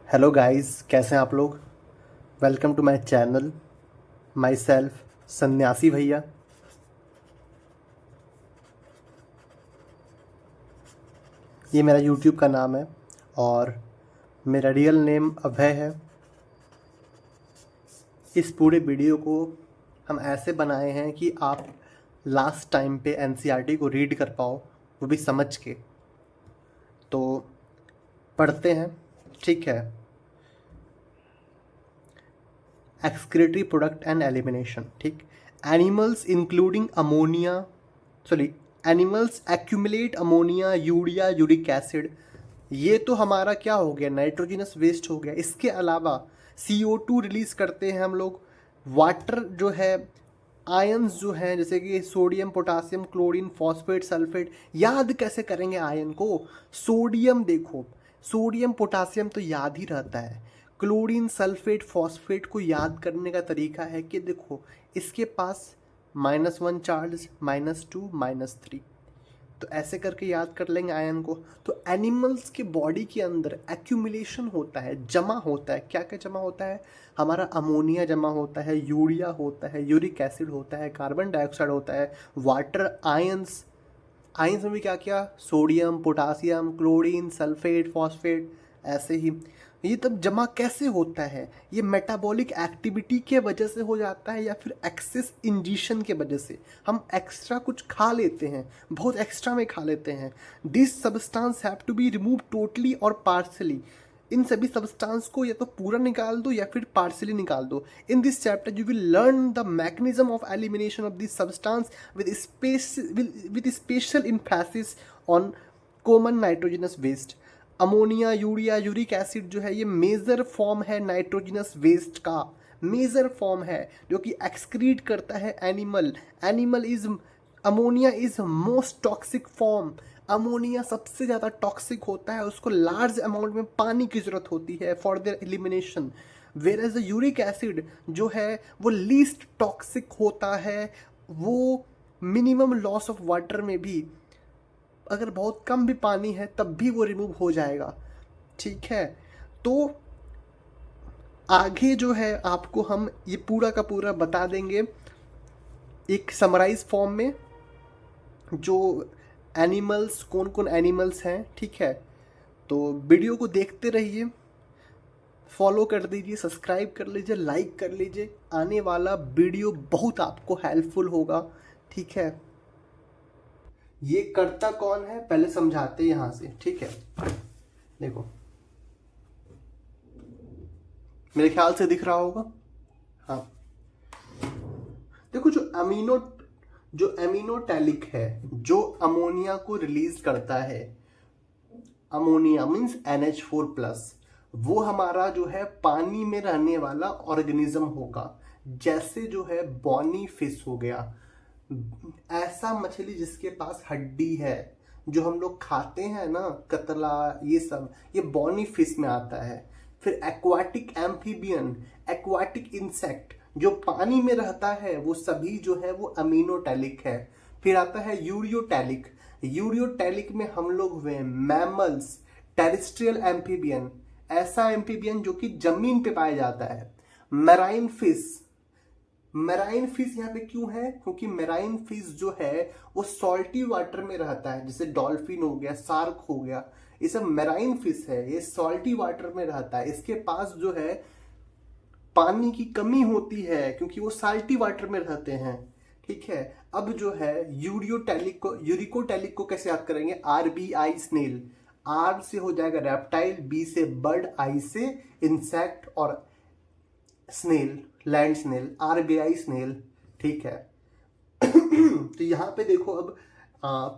Hello guys, कैसे हैं आप लोग। Welcome to my channel. Myself Sanyasi Bhaiya. ये मेरा यूट्यूब का नाम है और मेरा रियल नेम अभय है। इस पूरे वीडियो को हम ऐसे बनाए हैं कि आप लास्ट टाइम पे एनसीईआरटी को रीड कर पाओ, वो भी समझ के। तो पढ़ते हैं, ठीक है। एक्सक्रीटरी प्रोडक्ट एंड एलिमिनेशन, ठीक। Animals including ammonia, sorry, animals accumulate ammonia, urea, uric acid. ये तो हमारा क्या हो गया, नाइट्रोजनस वेस्ट हो गया। इसके अलावा CO2 रिलीज करते हैं हम लोग। वाटर जो है, आयंस जो हैं जैसे कि sodium, potassium, chlorine, phosphate, sulphate. याद कैसे करेंगे आयन को? सोडियम देखो, सोडियम पोटासियम तो याद ही रहता है। क्लोरीन, सल्फेट, फॉस्फेट को याद करने का तरीका है कि देखो इसके पास -1 चार्ज, -2, -3, तो ऐसे करके याद कर लेंगे आयन को। तो एनिमल्स के बॉडी के अंदर एक्यूमुलेशन होता है, जमा होता है। क्या क्या जमा होता है? हमारा अमोनिया जमा होता है, यूरिया होता है, यूरिक एसिड होता है, कार्बन डाइऑक्साइड होता है, वाटर, आयंस। आयंस में भी क्या क्या? Sodium, potassium, chlorine, sulphate, phosphate. ऐसे ही ये तब जमा कैसे होता है? ये मेटाबॉलिक एक्टिविटी के वजह से हो जाता है या फिर एक्सेस इंजेशन के वजह से। हम एक्स्ट्रा कुछ खा लेते हैं, बहुत एक्स्ट्रा में खा लेते हैं। This substance have to be remove totally और पार्शली। इन सभी सब्सटेंस को या तो पूरा निकाल दो या फिर पार्शली निकाल दो। In this chapter you will learn the mechanism of elimination of this substance with special emphasis on common nitrogenous waste. Ammonia, urea, uric acid जो है ये मेजर फॉर्म है नाइट्रोजनस वेस्ट का। मेजर फॉर्म है जो कि एक्सक्रीट करता है animal. Animal is, ammonia is most toxic form. Ammonia सबसे ज़्यादा टॉक्सिक होता है, उसको लार्ज अमाउंट में पानी की ज़रूरत होती है for their elimination. Whereas the uric acid जो है वो लीस्ट टॉक्सिक होता है। वो मिनिमम लॉस ऑफ वाटर में भी, अगर बहुत कम भी पानी है तब भी वो रिमूव हो जाएगा, ठीक है। तो आगे जो है आपको हम ये पूरा का पूरा बता देंगे एक समराइज फॉर्म में, जो एनिमल्स, कौन कौन एनिमल्स हैं, ठीक है। तो वीडियो को देखते रहिए, फॉलो कर दीजिए, सब्सक्राइब कर लीजिए, लाइक कर लीजिए। आने वाला वीडियो बहुत आपको हेल्पफुल होगा, ठीक है। ये करता कौन है पहले समझाते हैं यहां से, ठीक है। देखो, मेरे ख्याल से दिख रहा होगा। हाँ, देखो जो एमिनोटैलिक है, जो अमोनिया को रिलीज करता है, अमोनिया मीन्स NH4+, वो हमारा जो है पानी में रहने वाला ऑर्गेनिज्म होगा। जैसे जो है बॉनी फिश हो गया, ऐसा मछली जिसके पास हड्डी है, जो हम लोग खाते हैं ना, कतला, ये सब, ये बॉनी फिश में आता है। फिर एक्वाटिक एम्फीबियन, एक्वाटिक इंसेक्ट जो पानी में रहता है, वो सभी जो है वो अमीनोटैलिक है। फिर आता है यूरियोटैलिक। यूरियोटैलिक में हम लोग हुए मैमल्स, टेरेस्ट्रियल एम्फीबियन, ऐसा एम्फीबियन जो कि जमीन पे पाया जाता है। मैराइन फिश, मैराइन फिश यहाँ पे क्यों है? क्योंकि मैराइन फिश जो है वो सॉल्टी वाटर में रहता है, जैसे डॉल्फिन हो गया, शार्क हो गया, ये सब मैराइन फिश है, ये सॉल्टी वाटर में रहता है। इसके पास जो है पानी की कमी होती है क्योंकि वो साल्टी वाटर में रहते हैं, ठीक है। अब जो है यूरिकोटैलिक को कैसे याद करेंगे? RBI snail. R से हो जाएगा रेप्टाइल, B से बर्ड, I से इंसेक्ट और snail, land snail, RBI snail, ठीक है। तो यहाँ पे देखो अब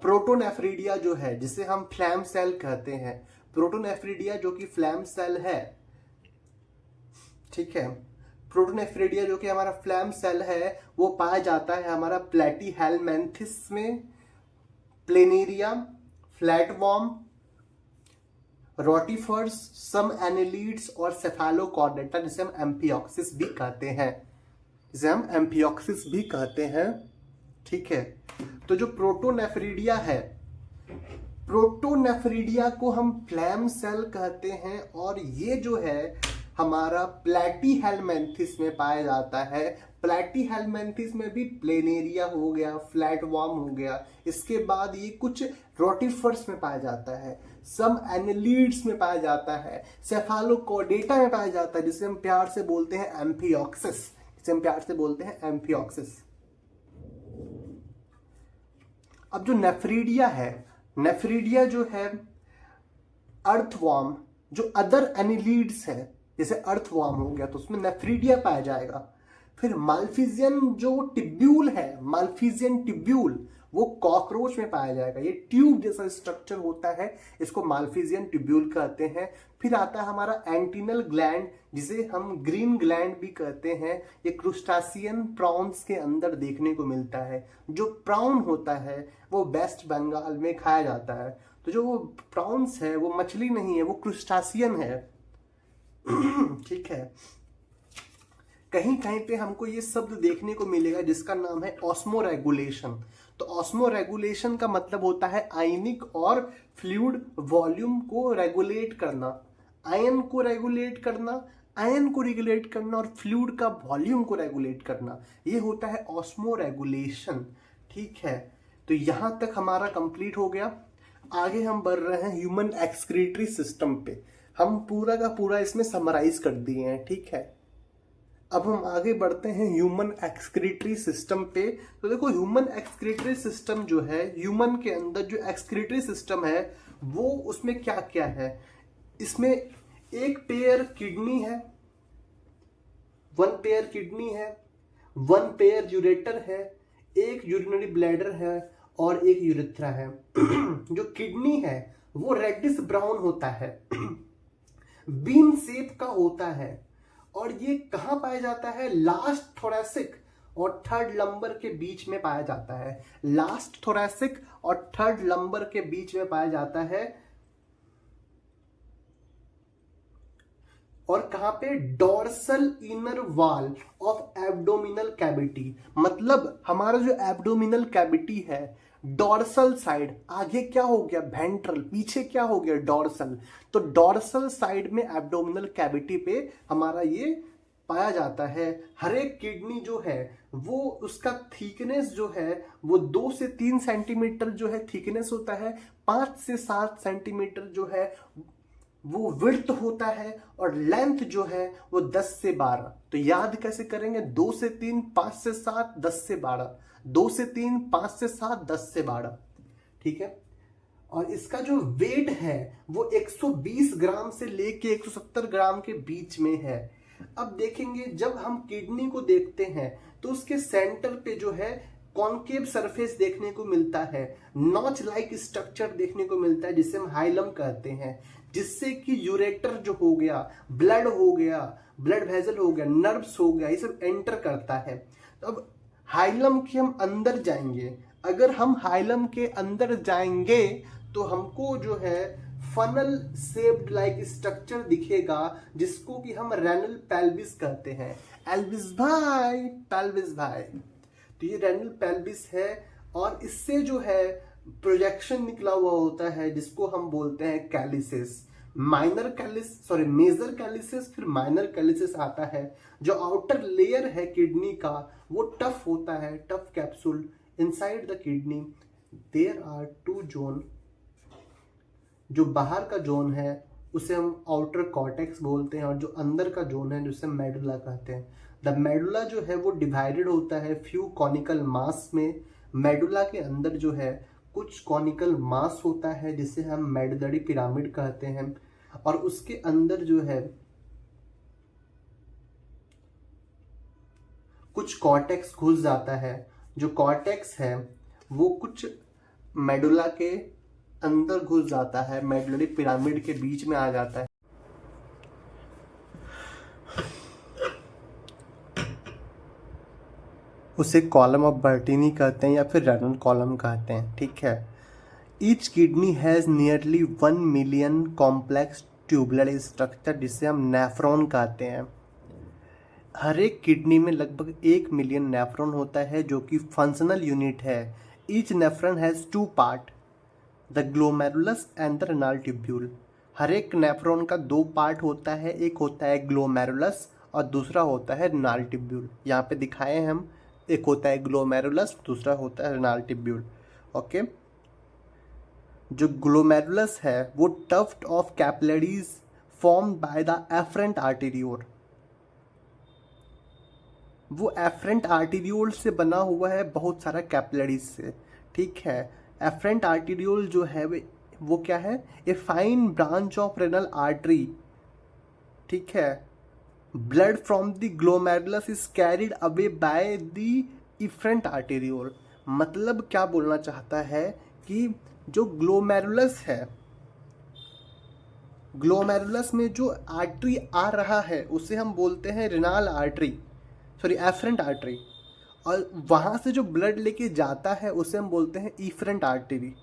प्रोटोनेफ्रिडिया जो है, जिसे हम फ्लैम सेल कहते हैं, प्रोटोनेफ्रिडिया जो कि फ्लैम सेल है, ठीक है। प्रोटोनेफ्रिडिया जो कि हमारा फ्लैम सेल है, वो पाया जाता है हमारा प्लेटीहेलमिन्थस में, प्लेनेरिया, फ्लैटवर्म, रोटिफर्स, सम एनेलिड्स और सेफेलोकॉर्डेटा, जिसे हम एम्फियोक्सिस भी कहते हैं, जिसे हम एम्फियोक्सिस भी कहते हैं, ठीक है। तो जो प्रोटोनेफ्रिडिया है, प्रोटोनेफ्रिडिया को हम फ्लैम सेल कहते हैं, और ये जो है हमारा प्लैटीहेलमिन्थेस में पाया जाता है। प्लैटीहेलमिन्थेस में भी प्लेनेरिया हो गया, फ्लैटवर्म हो गया, इसके बाद ये कुछ रोटिफर्स में पाया जाता है, सम एनेलिड्स में पाया जाता है, सेफालोकॉर्डेटा में पाया जाता है, जिसे हम प्यार से बोलते हैं एम्फिऑक्सिस, जिसे हम प्यार से बोलते हैं एम्फिऑक्सिस। अब जो नेफ्रीडिया है, नेफ्रीडिया जो है अर्थवर्म, जो अदर एनिलीड्स है, जैसे अर्थवर्म हो गया तो उसमें नेफ्रीडिया पाया जाएगा। फिर माल्फिजियन जो टिब्यूल है, माल्फिजियन टिब्यूल, वो कॉकरोच में पाया जाएगा। ये ट्यूब जैसा स्ट्रक्चर होता है, इसको माल्फिजियन टिब्यूल कहते हैं। फिर आता है हमारा एंटीनल ग्लैंड, जिसे हम ग्रीन ग्लैंड भी कहते हैं। ये क्रुस्टासियन प्रॉन्स के अंदर देखने को मिलता है। जो प्राउन होता है वो वेस्ट बंगाल में खाया जाता है। तो जो वो प्रॉन्स है वो मछली नहीं है, वो क्रुस्टासियन है। ठीक है। कहीं कहीं पे हमको ये शब्द देखने को मिलेगा जिसका नाम है ऑस्मोरेगुलेशन। तो ऑस्मोरेगुलेशन का मतलब होता है आयनिक और फ्लूइड वॉल्यूम को रेगुलेट करना, आयन को रेगुलेट करना, आयन को रेगुलेट करना और फ्लूइड का वॉल्यूम को रेगुलेट करना, ये होता है ऑस्मोरेगुलेशन। ठीक है, तो यहां तक हमारा कंप्लीट हो गया। आगे हम बढ़ रहे हैं ह्यूमन एक्सक्रीटरी सिस्टम पे। हम पूरा का पूरा इसमें समराइज कर दिए हैं। ठीक है, अब हम आगे बढ़ते हैं ह्यूमन एक्सक्रीटरी सिस्टम पे। तो देखो, ह्यूमन एक्सक्रीटरी सिस्टम जो है, ह्यूमन के अंदर जो एक्सक्रीटरी सिस्टम है वो उसमें क्या क्या है। इसमें एक पेयर किडनी है, वन पेयर किडनी है, वन पेयर यूरेटर है, एक यूरिनरी ब्लैडर है और एक यूरिथ्रा है। जो किडनी है वो रेडिश ब्राउन होता है, बीन शेप का होता है, और ये कहाँ पाया जाता है? लास्ट थोरैसिक और थर्ड लंबर के बीच में पाया जाता है। लास्ट थोरैसिक और थर्ड लंबर के बीच में पाया जाता है। और कहां पे? Dorsal inner wall of abdominal cavity. मतलब हमारा जो एब्डोमिनल कैविटी है, डोर्सल साइड, आगे क्या हो गया? वेंट्रल, पीछे क्या हो गया? डोर्सल। तो डोर्सल साइड में एब्डोमिनल कैविटी पे हमारा ये पाया जाता है। हर एक किडनी जो है वो उसका थिकनेस जो है वो 2 से 3 सेंटीमीटर जो है थिकनेस होता है, 5 से 7 सेंटीमीटर जो है वो विड्थ होता है, और लेंथ जो है वो 10 से 12। तो याद कैसे करेंगे? 2 से 3, 5 से 7, 10 से 12, 2 से 3, 5 से 7, 10 से 12। ठीक है, और इसका जो वेट है वो 120 ग्राम से लेके 170 ग्राम के बीच में है। अब देखेंगे, जब हम किडनी को देखते हैं तो उसके सेंटर पे जो है कॉन्केव सरफेस देखने को मिलता है, नॉच लाइक स्ट्रक्चर देखने को मिलता है, जिसे हम हाइलम कहते हैं, जिससे कि यूरेटर जो हो गया, ब्लड हो गया, ब्लड वेसल हो गया, नर्व्स हो गया, ये सब एंटर करता है। तो अब हाइलम के हम अंदर जाएंगे। अगर हम हाइलम के अंदर जाएंगे तो हमको जो है फनल शेप्ड लाइक स्ट्रक्चर दिखेगा, जिसको कि हम रेनल पेल्विस कहते हैं। एल्विस भाई, पेल्विस भाई, तो ये रेनल पेल्विस है, और इससे जो है प्रोजेक्शन निकला हुआ होता है, जिसको हम बोलते हैं कैलिसिस। माइनर कैलिस, सॉरी मेजर कैलिसिस, फिर माइनर कैलिसिस आता है। जो आउटर लेयर है किडनी का वो टफ होता है, tough capsule. Inside the kidney there are 2 zone. जो बाहर का जोन है उसे हम आउटर कॉर्टेक्स बोलते हैं, और जो अंदर का जोन है जिसे मेडुला कहते हैं। द मेडुला जो है वो डिवाइडेड होता है फ्यू कॉनिकल मास में। मेडुला के अंदर जो है कुछ कॉनिकल मास होता है, जिसे हम मेडुलरी पिरामिड कहते हैं, और उसके अंदर जो है कुछ कॉर्टेक्स घुस जाता है। जो कॉर्टेक्स है वो कुछ मेडुला के अंदर घुस जाता है, मेडुलरी पिरामिड के बीच में आ जाता है। उसे कॉलम ऑफ बर्टीनी कहते हैं या फिर रेनल कॉलम कहते हैं। ठीक है, each kidney has nearly 1 million complex tubular structure, जिसे हम नेफ्रॉन कहते हैं। हर एक किडनी में लगभग 1 मिलियन नेफ्रॉन होता है, जो कि फंक्शनल यूनिट है। Each nephron has 2 part, the glomerulus and the renal tubule. हर एक नेफ्रॉन का दो पार्ट होता है, एक होता है ग्लोमेरुलस और दूसरा होता है रेनाल ट्यूब्यूल। यहाँ पे दिखाए हैं हम, एक होता है ग्लोमेरुलस, दूसरा होता है रेनाल ट्यूब्यूल। ओके, जो ग्लोमेरुलस है वो tuft of capillaries formed by the afferent arteriole. वो एफरेंट आर्टेरियोल से बना हुआ है बहुत सारा कैपिलरीज से, ठीक है। एफरेंट आर्टेरियोल जो है वो क्या है, a fine branch of renal artery, ठीक है। Blood from the glomerulus is carried away by the efferent arteriole. मतलब क्या बोलना चाहता है कि जो ग्लोमेरुलस है, ग्लोमेरुलस में जो आर्टरी आ रहा है उसे हम बोलते हैं renal artery, sorry efferent artery, और वहाँ से जो ब्लड लेके जाता है उसे हम बोलते हैं इफरेंट आर्टरी,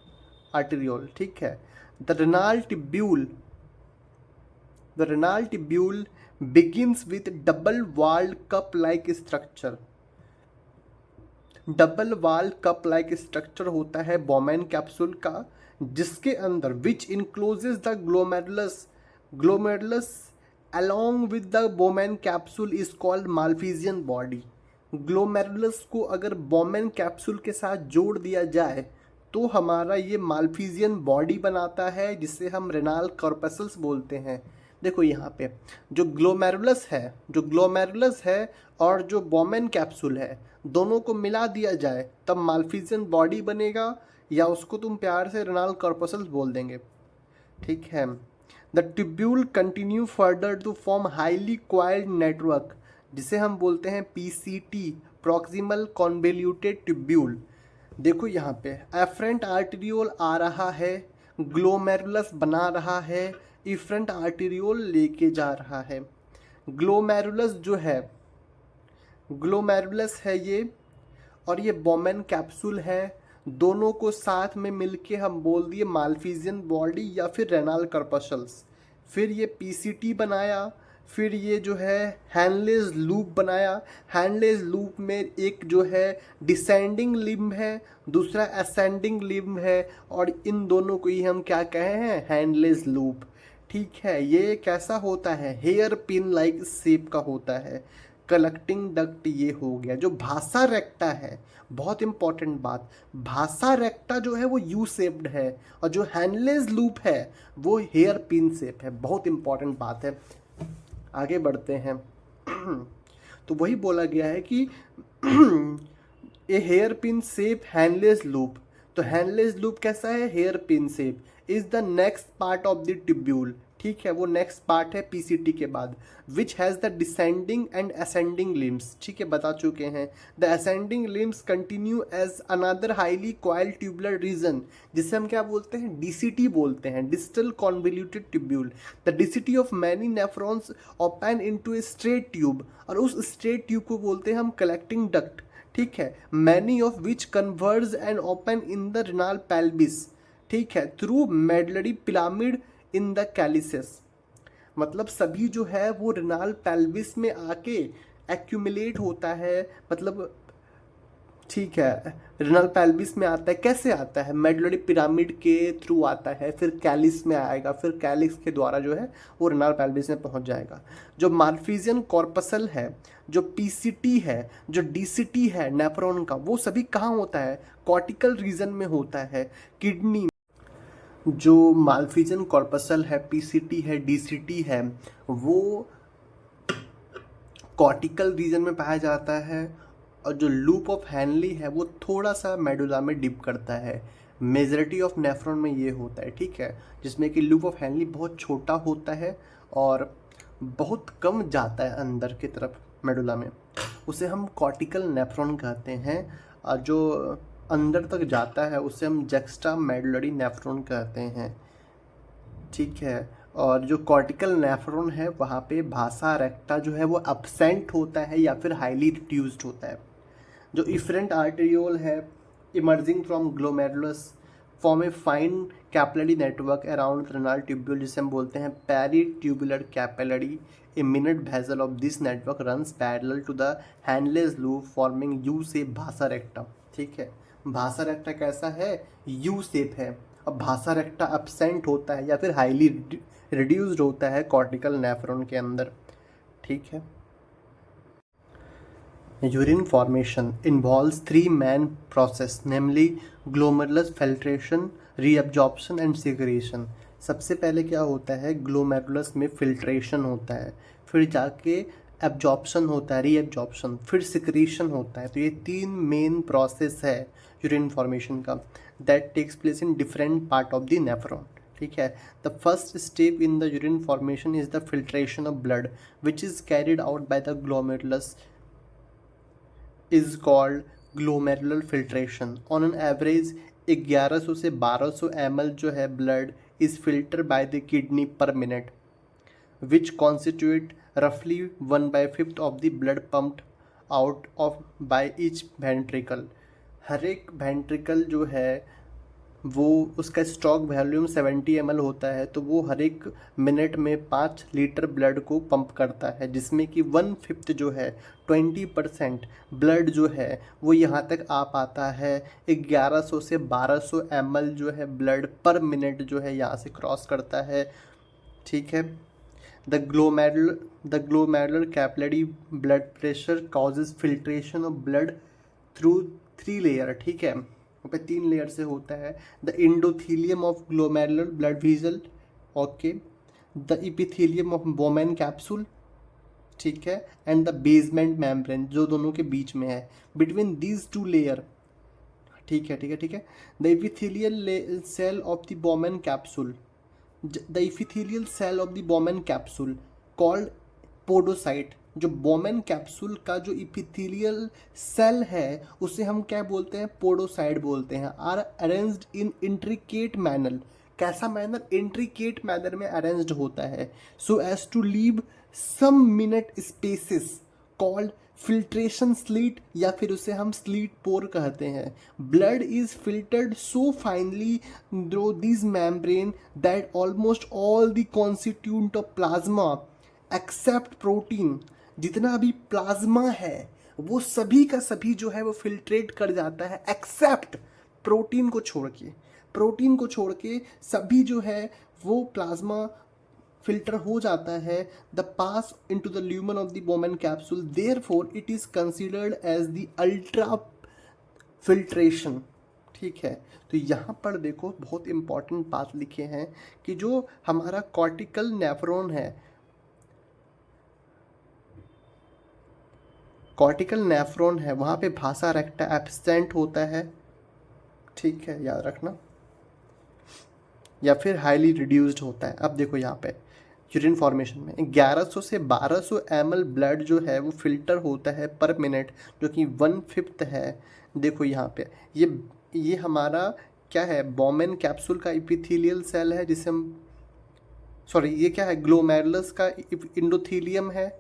आर्टेरियोल, ठीक है। The renal tubule, the renal tubule begins with double walled cup like structure. Double wall cup like structure होता है बोमेन कैप्सूल का, जिसके अंदर which encloses the glomerulus, glomerulus along with the Bowman capsule is called Malpighian body. Glomerulus को अगर Bowman capsule के साथ जोड़ दिया जाए तो हमारा ये माल्फीजियन बॉडी बनाता है, जिसे हम रेनाल कॉर्पसल्स बोलते हैं। देखो यहाँ पे जो ग्लोमेरुलस है, जो ग्लोमेरुलस है और जो बोमेन कैप्सूल है, दोनों को मिला दिया जाए तब माल्फीजियन बॉडी बनेगा, या उसको तुम प्यार से रेनाल कॉर्पसल्स बोल देंगे, ठीक है। The tubule continue further to form highly coiled network, जिसे हम बोलते हैं पीसीटी, प्रॉक्सिमल कॉन्वोल्यूटेड ट्यूब्यूल। देखो यहाँ पे एफरेंट आर्टेरियोल आ रहा है, ग्लोमेरुलस बना रहा है, इफरेंट आर्टेरियोल लेके जा रहा है। ग्लोमेरुलस जो है, ग्लोमेरुलस है ये, और ये बोमेन कैप्सूल है, दोनों को साथ में मिलके हम बोल दिए माल्फीजियन बॉडी या फिर रेनाल कॉर्पसल्स। फिर ये पीसीटी बनाया, फिर ये जो है हैनलेज लूप बनाया। हैनलेज लूप में एक जो है डिसेंडिंग लिम्ब है, दूसरा असेंडिंग लिम्ब है, और इन दोनों को ही हम क्या कहे हैं, हैनलेज लूप, ठीक है। ये कैसा होता है, हेयर पिन लाइक शेप का होता है। कलेक्टिंग डक्ट ये हो गया। जो भासा रेक्टा है, बहुत इंपॉर्टेंट बात, भासा रेक्टा जो है वो यू शेप्ड है, और जो हैनलेज लूप है वो हेयर पिन शेप है। बहुत इंपॉर्टेंट बात है। आगे बढ़ते हैं। तो वही बोला गया है कि a hairpin shape Henle's loop. तो हैनलेज लूप कैसा है, hairpin shape, is the next part of the tubule, ठीक है। वो नेक्स्ट पार्ट है पीसीटी के बाद, which has the descending and ascending limbs, ठीक है, बता चुके हैं। The ascending limbs continue as another highly coiled tubular region, जिसे हम क्या बोलते हैं, डीसीटी बोलते हैं, distal convoluted tubule. The DCT of many nephrons open into a straight tube, और उस स्ट्रेट ट्यूब को बोलते हैं हम कलेक्टिंग डक्ट, ठीक है। Many of which converge and open in the renal pelvis, ठीक है, through medullary pyramid in the calyces. मतलब सभी जो है वो रेनाल पेल्विस में आके एक्यूमुलेट होता है, मतलब ठीक है, रेनाल पेल्विस में आता है। कैसे आता है, मेडलरी पिरामिड के थ्रू आता है, फिर कैलिस में आएगा, फिर कैलिस के द्वारा जो है वो रेनाल पेल्विस में पहुंच जाएगा। जो माल्फीजियन कॉर्पसल है, जो पीसीटी है, जो डीसीटी है नेफ्रॉन का, वो सभी कहाँ होता है, कॉर्टिकल रीजन में होता है, किडनी। जो माल्फीजियन कॉर्पसल है, पीसीटी है, डीसीटी है, वो कॉर्टिकल रीजन में पाया जाता है, और जो लूप ऑफ हैनली है वो थोड़ा सा मेडुला में डिप करता है। मेजॉरिटी ऑफ नेफ्रॉन में ये होता है, ठीक है, जिसमें कि लूप ऑफ हैनली बहुत छोटा होता है और बहुत कम जाता है अंदर की तरफ मेडुला में, उसे हम कॉर्टिकल नेफ्रॉन कहते हैं। और जो अंदर तक जाता है उसे हम जक्स्टा मेडुलरी नेफ्रॉन कहते हैं, ठीक है। और जो कॉर्टिकल नेफ्रॉन है वहाँ पे भासा रेक्टा जो है वो एब्सेंट होता है या फिर हाईली रिड्यूस्ड होता है। जो इफरेंट आर्टेरियोल है, emerging from glomerulus, form a fine capillary network around renal tubule, जिसे हम बोलते हैं peritubular capillary. A minute vessel of this network runs parallel to the Henle's loop forming U shape vasa recta, ठीक है। भासा रेक्टा कैसा है, U shape है, अब भासा रेक्टा एब्सेंट होता है या फिर हाईली रिड्यूस्ड होता है कॉर्टिकल नेफ्रॉन के अंदर, ठीक है। Urine formation involves 3 main process, namely glomerulus filtration, reabsorption and secretion। सबसे पहले क्या होता है, ग्लोमेरुलस में फिल्ट्रेशन होता है, फिर जाके एब्जॉर्प्शन होता है, रीएब्जॉर्प्शन, फिर सिक्रीशन होता है। तो ये 3 मेन प्रोसेस है यूरिन फॉर्मेशन का, that takes place in different part of the nephron, ठीक है। The first step in the urine formation is the filtration of blood which is carried out by the glomerulus is called glomerular filtration। On an average 1100 से 1200 ml जो है blood is filtered by the kidney per minute, which constitute roughly 1/5 of the blood pumped out of by each ventricle। हर एक ventricle जो है वो उसका stroke volume 70 ml होता है, तो वो हर एक मिनट में 5 लीटर ब्लड को पंप करता है, जिसमें कि 1/5 जो है 20% ब्लड जो है वो यहाँ तक आ पाता है। 1100 से 1200 ml जो है ब्लड पर मिनट जो है यहाँ से क्रॉस करता है, ठीक है। The glomerular capillary blood pressure causes filtration of blood through 3 layer, ठीक है, पे 3 लेयर से होता है। The endothelium of glomerular blood vessel, okay, the epithelium of Bowman capsule, ठीक है, एंड द बेसमेंट मेम्ब्रेन जो दोनों के बीच में है, बिटवीन दीज 2 लेयर, ठीक है, ठीक है, ठीक है। The epithelial cell of the Bowman capsule, the epithelial cell of the Bowman capsule called podocyte. जो बोमेन कैप्सूल का जो इपिथेलियल सेल है उसे हम क्या बोलते हैं, पोडोसाइट बोलते हैं। Are arranged in intricate manner, कैसा मैनर, इंट्रिकेट मैनर में अरेंज्ड होता है, so as to leave some minute spaces called filtration slit, या फिर उसे हम स्लीट पोर कहते हैं। Blood is filtered so finally through this membrane that almost all the constituent of plasma except protein, जितना भी प्लाज्मा है वो सभी का सभी जो है वो फिल्ट्रेट कर जाता है, एक्सेप्ट प्रोटीन को छोड़ के। प्रोटीन को छोड़ के सभी जो है वो प्लाज्मा फिल्टर हो जाता है। The pass into the lumen of the Bowman capsule, therefore it is considered as the ultra filtration, ठीक है। तो यहाँ पर देखो बहुत इंपॉर्टेंट बात लिखे हैं कि जो हमारा कॉर्टिकल नेफ्रॉन है, कॉर्टिकल नेफ्रॉन है, वहाँ पे भासा रेक्टा एब्सेंट होता है, ठीक है, याद रखना, या फिर हाईली रिड्यूस्ड होता है। अब देखो यहाँ पे यूरिन फॉर्मेशन में 1100 से 1200 ml ब्लड जो है वो फिल्टर होता है पर मिनट, जो कि 1/5 है। देखो यहाँ पे ये हमारा क्या है, बोमेन कैप्सूल का इपिथेलियल सेल है, जिसे हम ये क्या है, ग्लोमेरुलस का इंडोथीलियम है,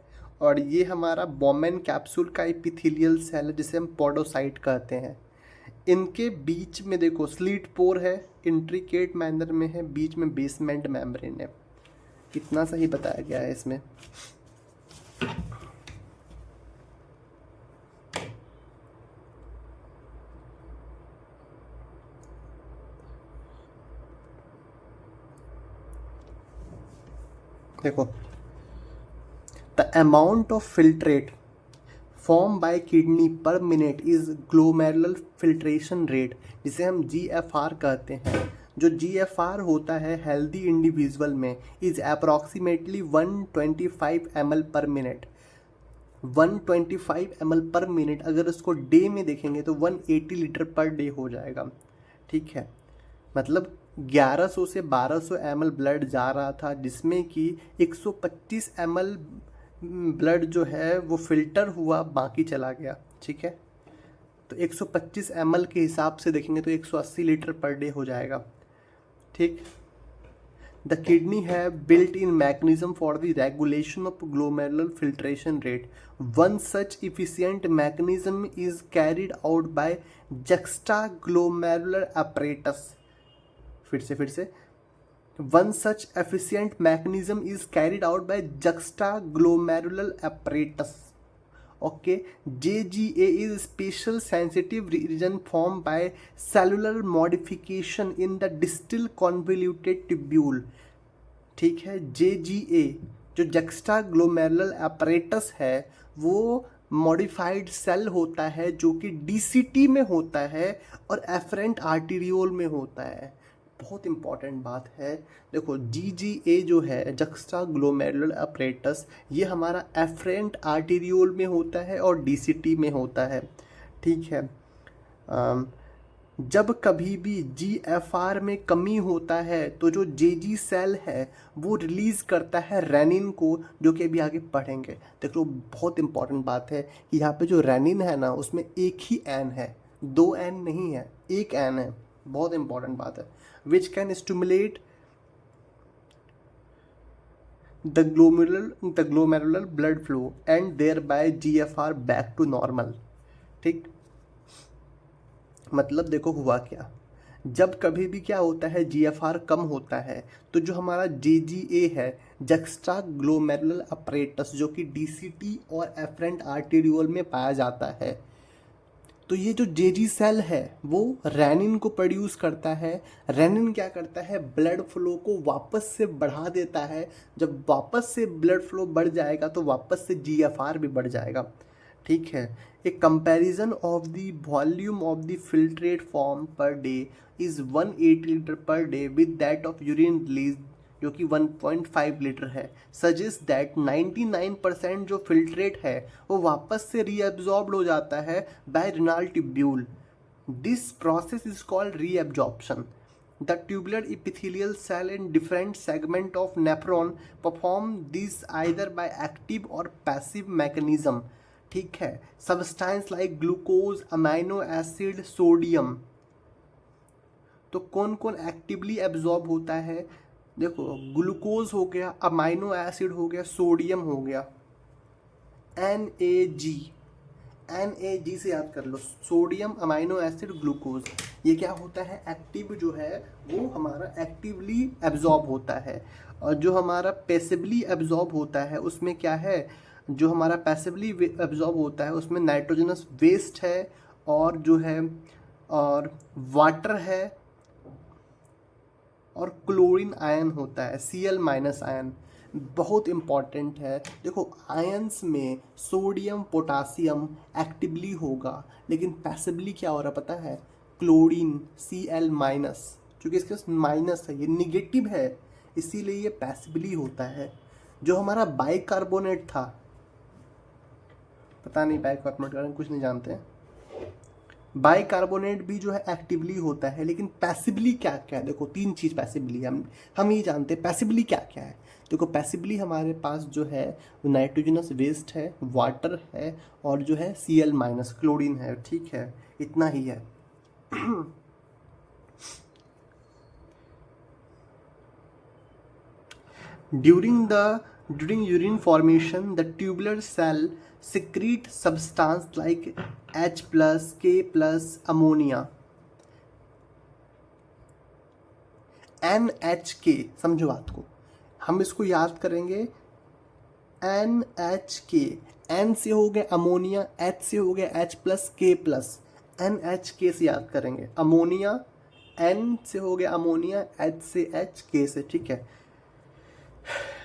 और ये हमारा बोमेन कैप्सूल का इपिथेलियल सेल है जिसे हम पोडोसाइट कहते हैं। इनके बीच में देखो स्लीट पोर है, इंट्रिकेट मैनर में है, बीच में बेसमेंट मेम्ब्रेन है। कितना सही बताया गया है इसमें। देखो, the amount of filtrate form by kidney पर minute is glomerular filtration rate, जिसे हम GFR कहते हैं। जो GFR होता है हेल्दी इंडिविजुअल में is approximately 125 ml per minute. 125 ml per minute, अगर इसको डे में देखेंगे तो 180 लीटर पर डे हो जाएगा, ठीक है। मतलब 1100 से 1200 ml ब्लड जा रहा था, जिसमें कि 125 ml ब्लड जो है वो फिल्टर हुआ, बाकी चला गया, ठीक है। तो 125 ml के हिसाब से देखेंगे तो 180 लीटर पर डे हो जाएगा, ठीक। द किडनी है built in mechanism for the regulation of glomerular filtration rate. One such efficient mechanism is carried out bye juxta glomerular apparatus। फिर से One such efficient mechanism is carried out by juxtaglomerular apparatus Okay, JGA is special sensitive region formed by cellular modification in the distal convoluted tubule. ठीक है, JGA जो juxta glomerular apparatus है वो modified cell होता है जो कि DCT में होता है और एफरेंट आर्टीरियोल में होता है। बहुत इंपॉर्टेंट बात है, देखो GGA जो है जक्स्टा ग्लोमेरुलर अपरेटस, ये हमारा एफरेंट आर्टीरियोल में होता है और DCT में होता है। ठीक है, जब कभी भी GFR में कमी होता है तो जो JG सेल है वो रिलीज़ करता है रेनिन को, जो कि अभी आगे पढ़ेंगे। देख लो, बहुत इंपॉर्टेंट बात है कि यहाँ पे जो रेनिन है ना उसमें एक ही एन है, 2 एन नहीं है, एक एन है। बहुत इंपॉर्टेंट बात है। Which can stimulate the glomerular blood flow and thereby GFR back to normal. ठीक, मतलब देखो हुआ क्या, जब कभी भी क्या होता है GFR कम होता है तो जो हमारा JGA है जक्स्टा ग्लोमेरुलर अपरेटस, जो कि DCT और एफरेंट आर्टीरियोल में पाया जाता है, तो ये जो JG सेल है वो रेनिन को प्रोड्यूस करता है। रेनिन क्या करता है, ब्लड फ्लो को वापस से बढ़ा देता है। जब वापस से ब्लड फ्लो बढ़ जाएगा तो वापस से GFR भी बढ़ जाएगा। ठीक है, a comparison of the volume of the filtrate form per day is 180 litre per day with that of urine release, जो कि 1.5 लीटर है। सजेस्ट दैट 99% जो फिल्ट्रेट है वो वापस से रीअब्जॉर्ब्ड हो जाता है by renal tubule. This process is called reabsorption. The tubular epithelial cell in different segment of nephron perform this either by active or passive mechanism। ठीक है, substance like glucose, amino acid, sodium, तो कौन कौन actively absorb होता है? देखो, glucose हो गया, अमाइनो एसिड हो गया, सोडियम हो गया, NAG से याद कर लो, सोडियम, अमाइनो एसिड, ग्लूकोज। ये क्या होता है, एक्टिव जो है वो हमारा एक्टिवली एब्जॉर्ब होता है। और जो हमारा पैसिवली एब्जॉर्ब होता है उसमें क्या है, जो हमारा पैसिवली एब्जॉर्ब होता है उसमें नाइट्रोजनस वेस्ट है और जो है और वाटर है और क्लोरीन आयन होता है, Cl- आयन। बहुत इम्पॉर्टेंट है। देखो, आयंस में सोडियम, पोटासियम एक्टिवली होगा, लेकिन पैसिवली क्या हो रहा पता है, क्लोरीन Cl-, क्योंकि इसके पास माइनस है, ये निगेटिव है, इसीलिए ये पैसिवली होता है। जो हमारा बाइकार्बोनेट था, पता नहीं बाइकार्बोनेट के बारे में कुछ नहीं जानते, बाइकार्बोनेट भी जो है एक्टिवली होता है, लेकिन पैसिवली क्या क्या है? देखो, 3 चीज़ पैसिवली हम ये जानते हैं। पैसिवली क्या क्या है? देखो, पैसिवली हमारे पास जो है नाइट्रोजनस वेस्ट है, वाटर है और जो है Cl- क्लोरीन है। ठीक है, इतना ही है। During urine formation, the tubular cell secrete substance like H+, K+, ammonia, NHK। समझो बात को, हम इसको याद करेंगे, NHK, N से हो गया अमोनिया, H से हो गया H+, K+, NHK से याद करेंगे। अमोनिया, N से हो गया अमोनिया, H से H, K से। ठीक है,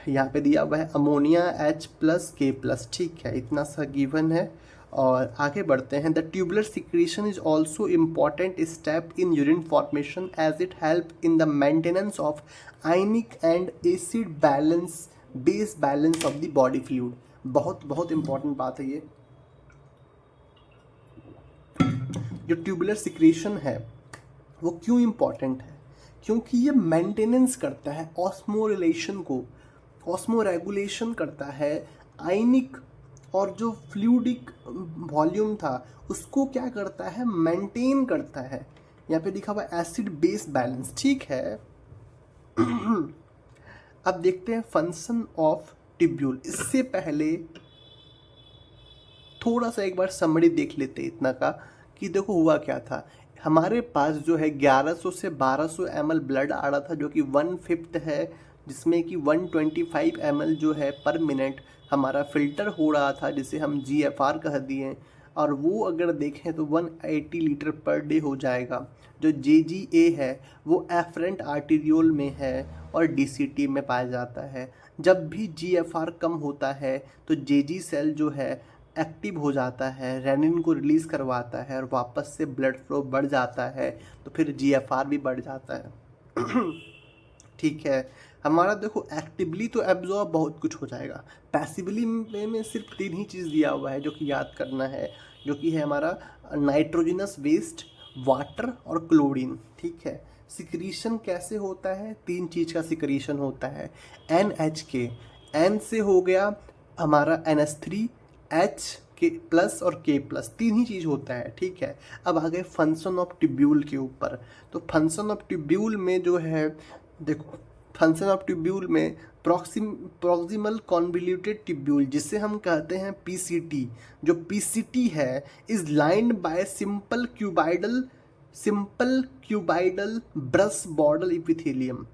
यहाँ पे दिया हुआ है अमोनिया H+, K+। ठीक है, इतना सा गिवन है। और आगे बढ़ते हैं। The tubular secretion is also important step in urine formation as it help in the maintenance of ionic and acid balance, base balance of the body fluid. बहुत बहुत इंपॉर्टेंट बात है ये। जो ट्यूबुलर सिक्रीशन है वो क्यों इम्पॉर्टेंट है? क्योंकि ये मेंटेनेंस करता है ऑस्मोरिलेशन को, ऑस्मो रेगुलेशन करता है, आयनिक और जो फ्लूइडिक वॉल्यूम था उसको क्या करता है, मेंटेन करता है। यहाँ पे लिखा हुआ एसिड बेस बैलेंस। ठीक है, अब देखते हैं फंक्शन ऑफ ट्यूब्यूल। इससे पहले थोड़ा सा एक बार समरी देख लेते हैं इतना का, कि देखो हुआ क्या था। हमारे पास जो है 1100 से 1200 ml ब्लड आ रहा था, जो कि 1/5 है जिसमें कि 125 ml जो है पर मिनट हमारा फ़िल्टर हो रहा था, जिसे हम GFR कह दिए, और वो अगर देखें तो 180 लीटर पर डे हो जाएगा। जो JGA है वो एफरेंट आर्टीरियोल में है और DCT में पाया जाता है। जब भी GFR कम होता है तो JG सेल जो है एक्टिव हो जाता है, रेनिन को रिलीज़ करवाता है और वापस से ब्लड फ्लो बढ़ जाता है, तो फिर GFR भी बढ़ जाता है। ठीक है, हमारा देखो एक्टिवली तो एब्जॉर्ब बहुत कुछ हो जाएगा, पैसिवली में सिर्फ 3 ही चीज़ दिया हुआ है जो कि याद करना है, जो कि है हमारा नाइट्रोजनस वेस्ट, वाटर और क्लोरीन। ठीक है, सिक्रीशन कैसे होता है? 3 चीज़ का सिक्रीशन होता है। NH N से हो गया हमारा NH3, H के प्लस और K प्लस, 3 ही चीज़ होता है। ठीक है, अब आ गए फंक्शन ऑफ ट्यूब्यूल के ऊपर। तो फंक्शन ऑफ ट्यूब्यूल में जो है, देखो फंक्शन ऑफ ट्यूब्यूल में प्रॉक्सिमल कॉन्वोल्यूटेड ट्यूब्यूल, जिसे हम कहते हैं PCT, जो PCT है is lined by simple cuboidal brush border epithelium.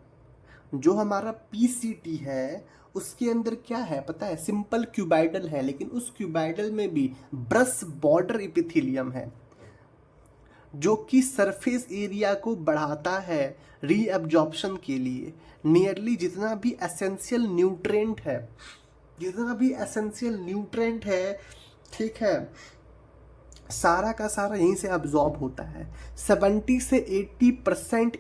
जो हमारा PCT है उसके अंदर क्या है पता है? सिंपल क्यूबाइडल है, लेकिन उस क्यूबाइडल में भी ब्रश बॉर्डर इपिथेलियम है, जो कि सरफेस एरिया को बढ़ाता है रीअब्जॉर्प्शन के लिए। नियरली जितना भी एसेंशियल न्यूट्रिएंट है, ठीक है, सारा का सारा यहीं से अब्जॉर्ब होता है। 70 से 80%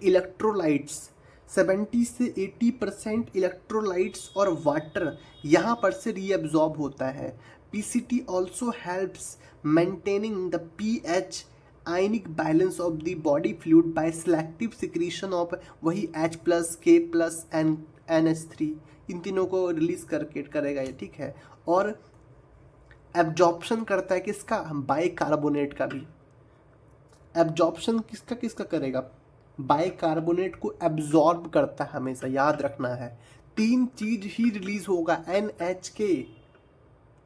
इलेक्ट्रोलाइट्स और वाटर यहाँ पर से रीअब्जॉर्ब होता है। PCT also helps maintaining the pH ionic balance of the body fluid by selective secretion of वही H+, K+, NH3, इन तीनों को रिलीज करके करेगा ये। ठीक है, और एब्जॉर्प्शन करता है किसका? बाइकार्बोनेट का भी। एब्जॉर्प्शन किसका करेगा? बाइकार्बोनेट को एब्जॉर्ब करता है, हमेशा याद रखना है। 3 चीज ही रिलीज होगा, NHK।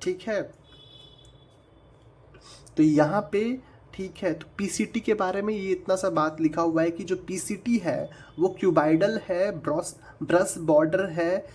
ठीक है, तो यहाँ पे ठीक है, तो PCT के बारे में ये इतना सा बात लिखा हुआ है कि जो PCT है वो क्यूबाइडल है, ब्रश बॉर्डर है,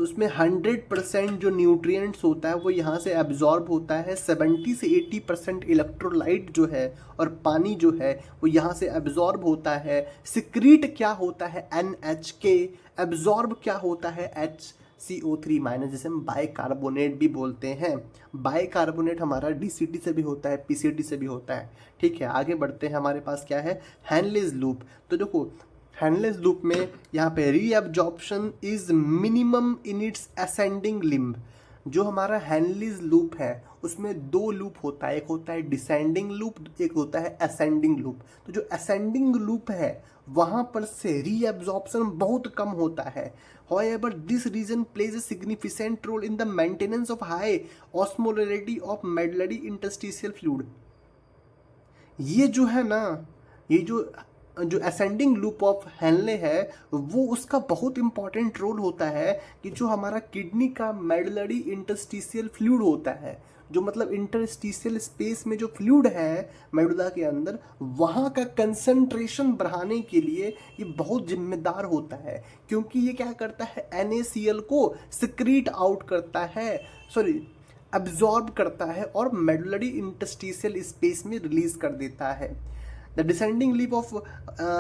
उसमें 100% जो न्यूट्रिएंट्स होता है वो यहाँ से एब्जॉर्ब होता है। 70 से 80% इलेक्ट्रोलाइट जो है और पानी जो है वो यहाँ से एब्जॉर्ब होता है। सिक्रीट क्या होता है? NHK। एब्जॉर्ब क्या होता है? HCO3-, जिसे हम बाइकार्बोनेट भी बोलते हैं। बाइकार्बोनेट हमारा DCT से भी होता है, PCT से भी होता है। ठीक है, आगे बढ़ते हैं। हमारे पास क्या है? Henle's loop. तो देखो हैनलेज लूप में यहाँ पे reabsorption is minimum in its ascending limb. जो हमारा हैनलेज लूप है उसमें 2 लूप होता है, एक होता है डिसेंडिंग लूप, एक होता है असेंडिंग लूप। तो जो असेंडिंग लूप है वहाँ पर से रीअब्जॉर्प्शन बहुत कम होता है। However, this region plays a significant role in the maintenance of high osmolarity of medullary interstitial fluid। ये जो है ना, ये जो असेंडिंग लूप ऑफ हैनले है वो उसका बहुत इंपॉर्टेंट रोल होता है कि जो हमारा किडनी का मेडुलरी इंटरस्टिशियल फ्लूइड होता है, जो मतलब इंटरस्टिशियल स्पेस में जो फ्लूइड है मेडुला के अंदर, वहाँ का कंसंट्रेशन बढ़ाने के लिए ये बहुत जिम्मेदार होता है। क्योंकि ये क्या करता है? NaCl को सिक्रीट आउट करता है, अब्जॉर्ब करता है और मेडुलरी इंटरस्टिशियल स्पेस में रिलीज कर देता है। The descending lip of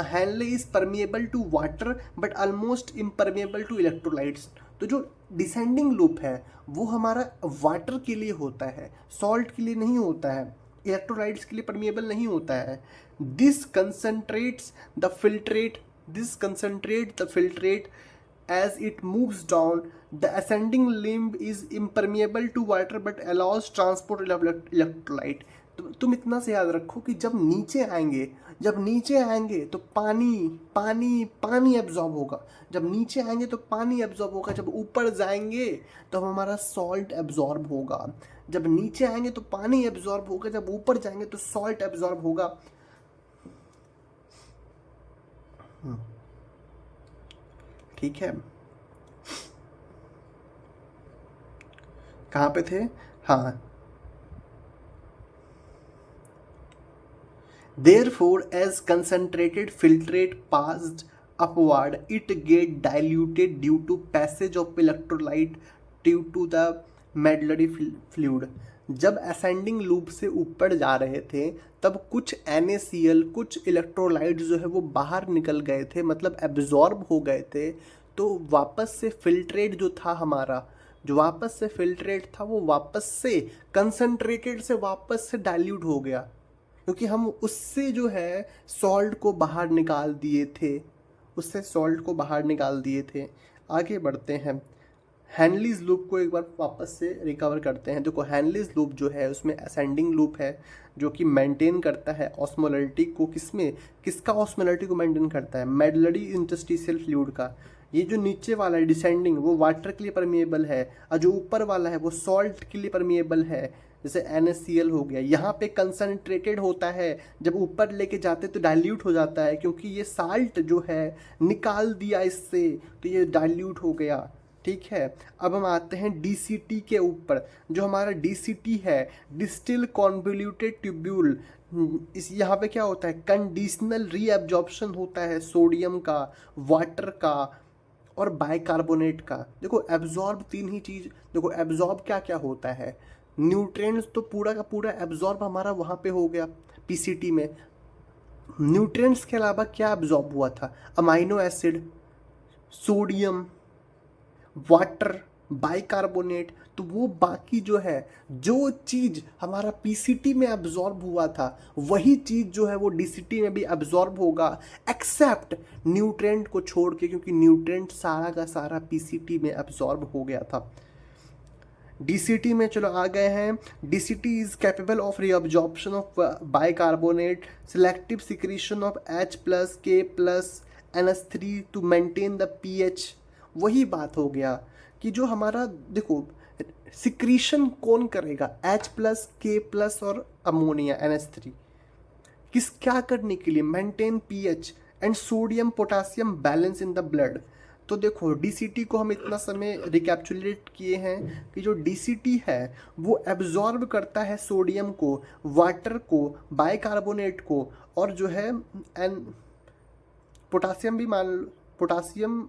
Henle is permeable to water but almost impermeable to electrolytes। तो जो डिसेंडिंग लूप है वो हमारा वाटर के लिए होता है, सॉल्ट के लिए नहीं होता है, इलेक्ट्रोलाइट्स के लिए परमिएबल नहीं होता है। This concentrates the filtrate as it moves down। The ascending limb is impermeable to water but allows transport of electrolyte। तुम इतना से याद रखो कि जब नीचे आएंगे तो पानी एब्जॉर्ब होगा। जब नीचे आएंगे तो पानी एब्जॉर्ब होगा, जब ऊपर जाएंगे तो हमारा सॉल्ट एब्जॉर्ब होगा। जब नीचे आएंगे तो पानी एब्जॉर्ब होगा, जब ऊपर जाएंगे तो सॉल्ट एब्जॉर्ब होगा। ठीक है, कहाँ पे थे? हाँ, Therefore, as concentrated filtrate passed upward, it get diluted due to passage of electrolyte due to the medullary fluid. जब असेंडिंग लूप से ऊपर जा रहे थे तब कुछ NaCl, कुछ इलेक्ट्रोलाइट जो है वो बाहर निकल गए थे, मतलब एब्जॉर्ब हो गए थे। तो वापस से फिल्ट्रेट जो था हमारा, जो वापस से फिल्ट्रेट था वो वापस से कंसनट्रेटेड से वापस से डाइल्यूट हो गया, क्योंकि हम उससे जो है सॉल्ट को बाहर निकाल दिए थे, उससे सॉल्ट को बाहर निकाल दिए थे। आगे बढ़ते हैं, हैनलीज लूप को एक बार वापस से रिकवर करते हैं। देखो हैनलीज लूप जो है उसमें असेंडिंग लूप है जो कि मेंटेन करता है ऑस्मोलरिटी को, किसमें, किसका ऑस्मोलरिटी को मेंटेन करता है, मेडुलरी इंटरस्टिशियल फ्लूइड का। ये जो नीचे वाला है डिसेंडिंग वो वाटर के लिए परमिएबल है, और जो ऊपर वाला है वो सॉल्ट के लिए परमिएबल है, जैसे NaCl हो गया। यहाँ पे कंसनट्रेटेड होता है, जब ऊपर लेके जाते तो डाइल्यूट हो जाता है, क्योंकि ये साल्ट जो है निकाल दिया इससे, तो ये डाइल्यूट हो गया। ठीक है, अब हम आते हैं DCT के ऊपर। जो हमारा DCT है, डिस्टिल कॉन्वोल्यूटेड ट्यूब्यूल, इस यहाँ पे क्या होता है, कंडीशनल रीअब्जॉर्प्शन होता है सोडियम का, वाटर का और बाइकार्बोनेट का। देखो एब्जॉर्ब तीन ही चीज़, देखो एब्जॉर्ब क्या क्या होता है, न्यूट्रिएंट्स तो पूरा का पूरा एब्जॉर्ब हमारा वहाँ पे हो गया PCT में। न्यूट्रिएंट्स के अलावा क्या एब्जॉर्ब हुआ था, amino acid, sodium, water, bicarbonate. तो वो बाकी जो है, जो चीज़ हमारा PCT में एब्जॉर्ब हुआ था वही चीज़ जो है वो DCT में भी एब्जॉर्ब होगा, एक्सेप्ट न्यूट्रिएंट को छोड़ के, क्योंकि न्यूट्रिएंट सारा का सारा PCT में एब्जॉर्ब हो गया था। DCT में चलो आ गए हैं। DCT is capable of reabsorption of bicarbonate, selective secretion of H+, K+, NH3 to maintain the pH। वही बात हो गया कि जो हमारा, देखो सिक्रीशन कौन करेगा, H+, K+ और अमोनिया NH3, किस क्या करने के लिए, maintain pH and sodium potassium balance in the blood. तो देखो DCT को हम इतना समय रिकैप्चुलेट किए हैं कि जो DCT है वो एब्जॉर्ब करता है सोडियम को, वाटर को, बाइकार्बोनेट को, और जो है पोटासियम भी मान, पोटासियम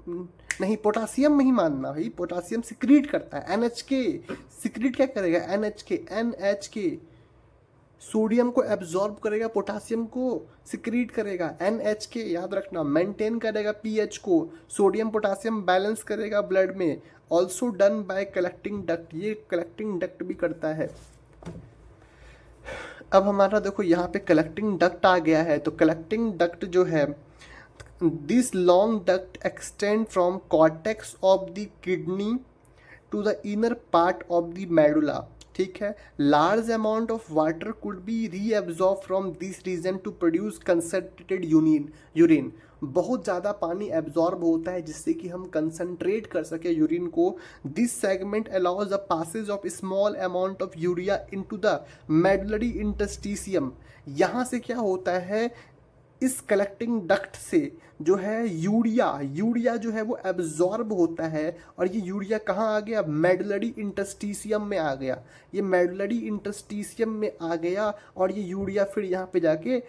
नहीं, पोटासियम नहीं मानना भाई, पोटासियम सिक्रीट करता है, NHK सिक्रीट क्या करेगा, NHK सोडियम को एब्जॉर्ब करेगा, पोटासियम को सिक्रीट करेगा, NHK याद रखना, मेंटेन करेगा pH को, सोडियम पोटासियम बैलेंस करेगा ब्लड में, also done by collecting duct, ये कलेक्टिंग डक्ट भी करता है। अब हमारा देखो यहाँ पे कलेक्टिंग डक्ट आ गया है। तो कलेक्टिंग डक्ट जो है, this long duct extend from cortex of the kidney to the inner part of the medulla. ठीक है, large amount of water could be reabsorb from this region to produce concentrated urine. बहुत ज़्यादा पानी absorb होता है जिससे कि हम कंसनट्रेट कर सके यूरिन को। This segment allows the passage of small amount of urea into the medullary interstitium. यहाँ से क्या होता है, इस कलेक्टिंग डक्ट से जो है यूरिया जो है वो एब्जॉर्ब होता है, और ये यूरिया कहाँ आ गया, मेडुलरी इंटरस्टिशियम में आ गया। ये मेडुलरी इंटरस्टिशियम में आ गया और ये यूरिया फिर यहाँ पे जाके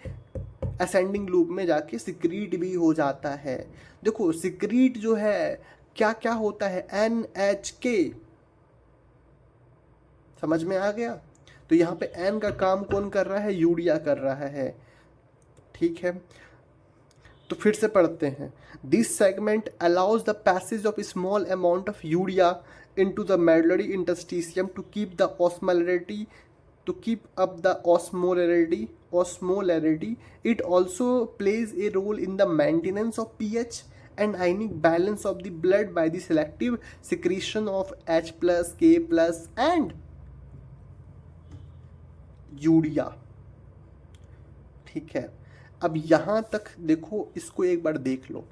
असेंडिंग लूप में जाके सिक्रीट भी हो जाता है। देखो सिक्रीट जो है क्या क्या होता है, NHK, समझ में आ गया। तो यहाँ पे N का काम कौन कर रहा है, यूरिया कर रहा है। ठीक है, तो फिर से पढ़ते हैं। This segment allows the passage of small amount of urea into the medullary interstitium to keep the osmolarity, to keep up the osmolarity. It also plays a role in the maintenance of pH and ionic balance of the blood by the selective secretion of H+, K+ and urea. ठीक है, अब यहाँ तक देखो, इसको एक बार देख लो।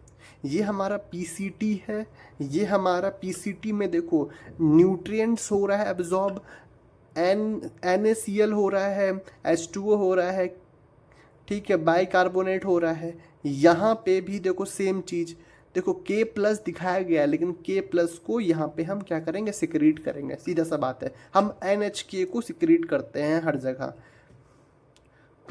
ये हमारा PCT है, ये हमारा PCT में देखो न्यूट्रिएंट्स हो रहा है एब्जॉर्ब, NaCl हो रहा है, H2O हो रहा है, ठीक है, बाइकार्बोनेट हो रहा है। यहाँ पे भी देखो सेम चीज़, देखो K+ दिखाया गया है, लेकिन K+ को यहाँ पे हम क्या करेंगे, सिक्रीट करेंगे। सीधा सा बात है, हम NHK को सिक्रीट करते हैं हर जगह।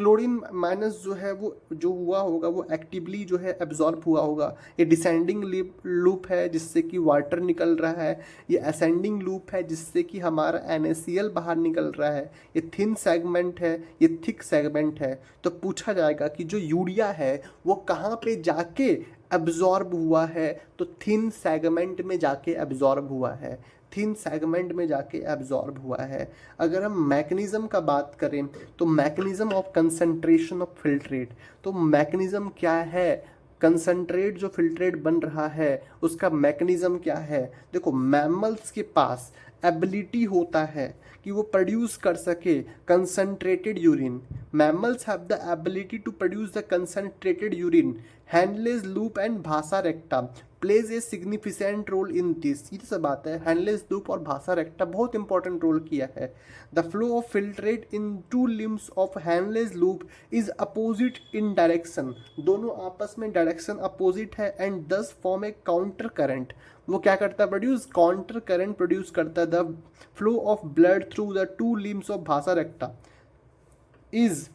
क्लोरीन माइनस जो है वो जो हुआ होगा वो एक्टिवली जो है एब्जॉर्ब हुआ होगा। ये डिसेंडिंग लूप है जिससे कि वाटर निकल रहा है, ये असेंडिंग लूप है जिससे कि हमारा NaCl बाहर निकल रहा है, ये थिन सेगमेंट है, ये थिक सेगमेंट है। तो पूछा जाएगा कि जो यूरिया है वो कहाँ पे जाके एब्जॉर्ब हुआ है, तो थिन सेगमेंट में जाके एब्जॉर्ब हुआ है, थिन सेगमेंट में जाके एब्जॉर्ब हुआ है। अगर हम मैकेनिज्म का बात करें तो mechanism of concentration of filtrate, तो मैकेनिज्म क्या है, कंसंट्रेट जो फिल्ट्रेट बन रहा है उसका मैकेनिज्म क्या है। देखो मैमल्स के पास एबिलिटी होता है कि वो प्रोड्यूस कर सके concentrated urine, mammals have the ability to produce the concentrated urine, Henle's loop and vasa recta plays a significant role in this. सीधी सी बात है, हैंडलेस लूप और भासा रेक्टा बहुत इंपॉर्टेंट रोल किया है। The flow of filtrate in to limbs of handless loop is opposite in direction, दोनों आपस में डायरेक्शन अपोजिट है एंड दस फॉर्म ए काउंटर करंट। वो क्या करता है, प्रोड्यूस काउंटर करंट प्रोड्यूस करता है। The flow of blood through the two limbs of भासा रेक्टा इज,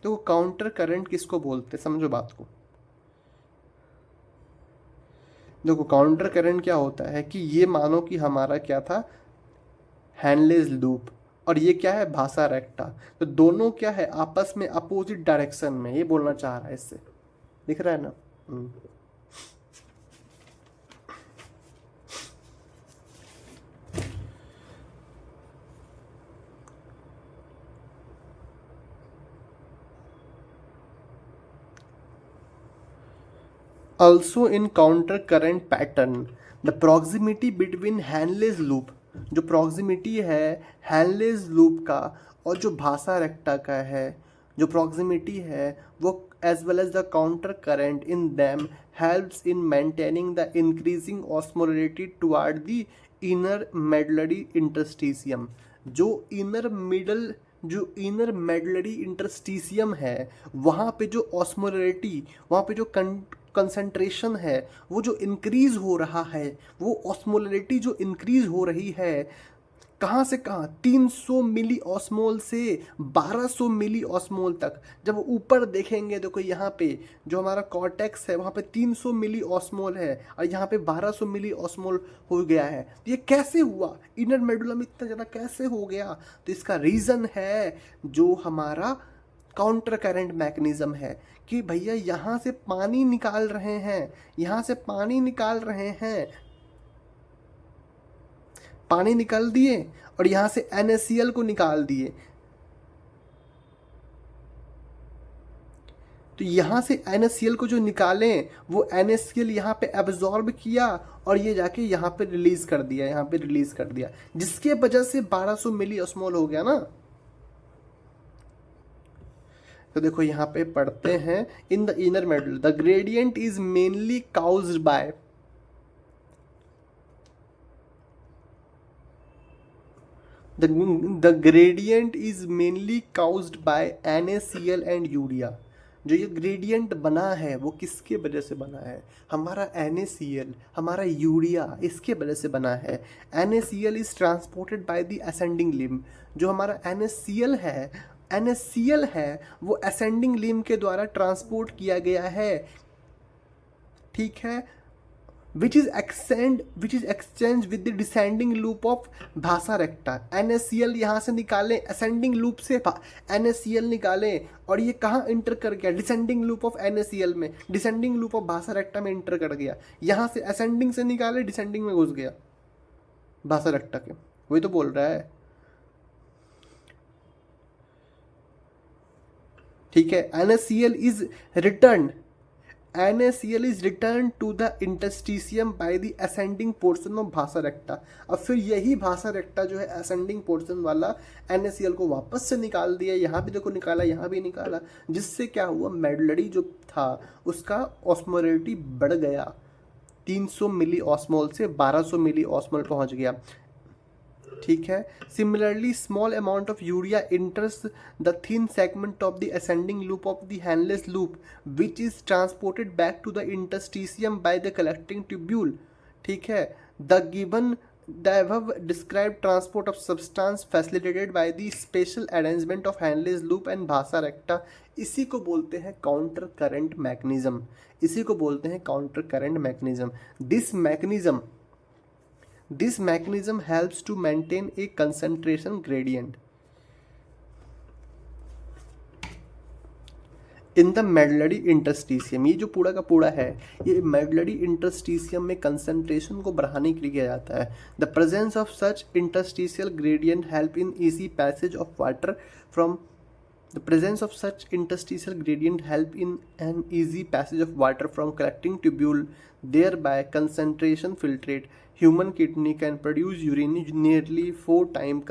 तो काउंटर करंट किसको बोलते हैं, समझो बात को। देखो काउंटर करंट क्या होता है कि ये मानो कि हमारा क्या था, हैंडलेस लूप, और ये क्या है, भासा रेक्टा, तो दोनों क्या है आपस में अपोजिट डायरेक्शन में, ये बोलना चाह रहा है, इससे दिख रहा है ना। Also in counter current pattern, the proximity between handless loop, जो proximity है handless loop का और जो भासा रेक्टा का है, जो proximity है वो as well as the counter current in them helps in maintaining the increasing osmolarity toward the inner medullary interstitium। जो इनर मेडलरी इंटरस्टिशियम है वहाँ पे जो ऑस्मोलरिटी, वहाँ पे जो कंसंट्रेशन है वो जो इंक्रीज हो रहा है, वो ऑस्मोलरिटी जो इंक्रीज हो रही है कहाँ से कहाँ, 300 मिली ऑस्मोल से 1200 मिली ऑस्मोल तक। जब ऊपर देखेंगे देखो यहाँ पे जो हमारा कॉर्टेक्स है वहाँ पे 300 मिली ऑस्मोल है और यहाँ पे 1200 मिली ऑस्मोल हो गया है। तो ये कैसे हुआ, इनर मेडुला में इतना ज़्यादा कैसे हो गया, तो इसका रीज़न है जो हमारा काउंटर करंट मैकेनिज्म है कि भैया यहाँ से पानी निकाल रहे हैं, यहाँ से पानी निकाल रहे हैं, पानी निकाल दिए और यहाँ से NaCl को निकाल दिए, तो यहाँ से NaCl को जो निकालें वो NaCl यहाँ पे एब्जॉर्ब किया और ये जाके यहाँ पे रिलीज कर दिया, यहाँ पे रिलीज कर दिया, जिसके वजह से 1200 मिली ऑस्मोल हो गया ना। तो देखो यहाँ पे पढ़ते हैं, in the inner medal the gradient is mainly caused bye, the gradient is mainly caused by NaCl and urea. जो ये ग्रेडियंट बना है वो किसके वजह से बना है, हमारा NaCl, हमारा यूरिया, इसके वजह से बना है। NaCl is transported by the ascending limb, जो हमारा NaCl है वो असेंडिंग लिम्ब के द्वारा ट्रांसपोर्ट किया गया है, ठीक है, which is exchanged with the descending loop of भासा रेक्टा। NaCl यहाँ से निकालें, असेंडिंग लूप से NaCl निकालें और ये कहाँ इंटर कर गया, डिसेंडिंग लूप ऑफ NaCl में, डिसेंडिंग लूप ऑफ भासा रेक्टा में इंटर कर गया। यहाँ से असेंडिंग से निकाले, डिसेंडिंग में घुस गया भासा रेक्टा के, वही तो बोल रहा है, ठीक है। NaCl is returned to the interstitium by the ascending portion of भासा रेक्टा। अब फिर यही भासा रेक्टा जो है ascending portion वाला NaCl को वापस से निकाल दिया, यहाँ भी देखो निकाला, यहाँ भी निकाला, जिससे क्या हुआ, मेडलरी जो था उसका ऑस्मोलरिटी बढ़ गया, 300 मिली ऑस्मोल से 1200 मिली ऑस्मोल पहुँच गया, ठीक है। Similarly small amount of urea enters the thin segment of the ascending loop of the Henle's loop which is transported back to the interstitium by the collecting tubule, ठीक है। The given The above described transport of substance facilitated by the special arrangement of Henle's loop and भाषा रेक्टा, इसी को बोलते हैं counter current mechanism, इसी को बोलते हैं counter current mechanism. This mechanism helps to maintain a concentration gradient in the medullary interstitium. ये जो पूरा का पूरा है ये मेडलरी इंटरस्टिशियम में कंसंट्रेशन को बढ़ाने के लिए किया जाता है. The presence of such interstitial gradient help in easy passage of water from The presence of such interstitial gradient help in an easy passage of water from collecting tubule, thereby concentration filtrate. Human kidney can produce urine nearly 4 times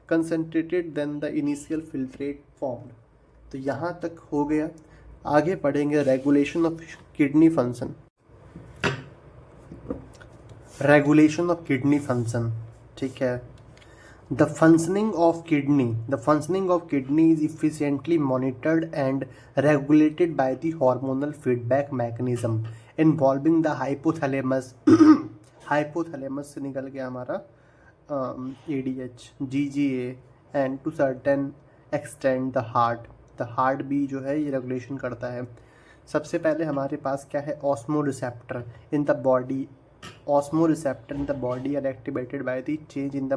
concentrated than the initial filtrate formed. तो यहाँ तक हो गया. आगे पढ़ेंगे regulation of kidney function. Regulation of kidney function, ठीक है. The functioning of kidney is efficiently monitored and regulated by the hormonal feedback mechanism involving the hypothalamus. hypothalamus से निकल गया हमारा ADH, GGA and to certain extent the heart. The heart भी जो है ये रेगुलेशन करता है. सबसे पहले हमारे पास क्या है, osmoreceptor in the body. Osmoreceptor in the body are activated by the change in the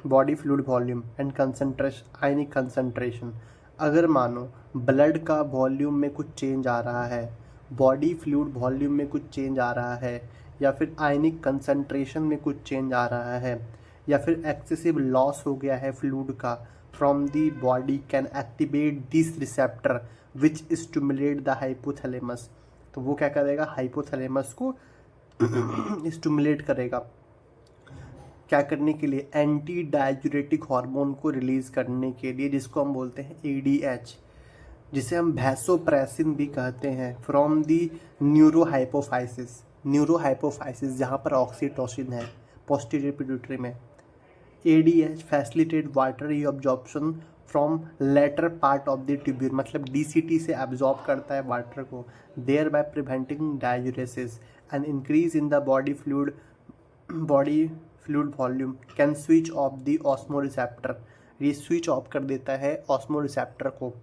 body fluid volume and concentration, ionic concentration. अगर मानो ब्लड का वॉल्यूम में कुछ चेंज आ रहा है, बॉडी फ्लूइड वॉल्यूम में कुछ चेंज आ रहा है, या फिर आयनिक कंसंट्रेशन में कुछ चेंज आ रहा है, या फिर एक्सेसिव लॉस हो गया है फ्लूइड का from the body, can activate this receptor which stimulate the hypothalamus. तो वो क्या करेगा, हाइपोथैलेमस को स्टिमुलेट करेगा. क्या करने के लिए, एंटी डाययूरेटिक हार्मोन को रिलीज करने के लिए, जिसको हम बोलते हैं ADH, जिसे हम वैसोप्रेसिन भी कहते हैं. फ्रॉम दी न्यूरोहाइपोफाइसिस जहाँ पर ऑक्सीटोसिन है पोस्टीरियर पिट्यूटरी में. ADH facilitate water absorption from later part of the tubule, मतलब DCT से एब्जॉर्ब करता है वाटर को, thereby preventing diuresis and increase in the body fluid volume. Can switch off the osmoreceptor, ये switch off कर देता है osmoreceptor को.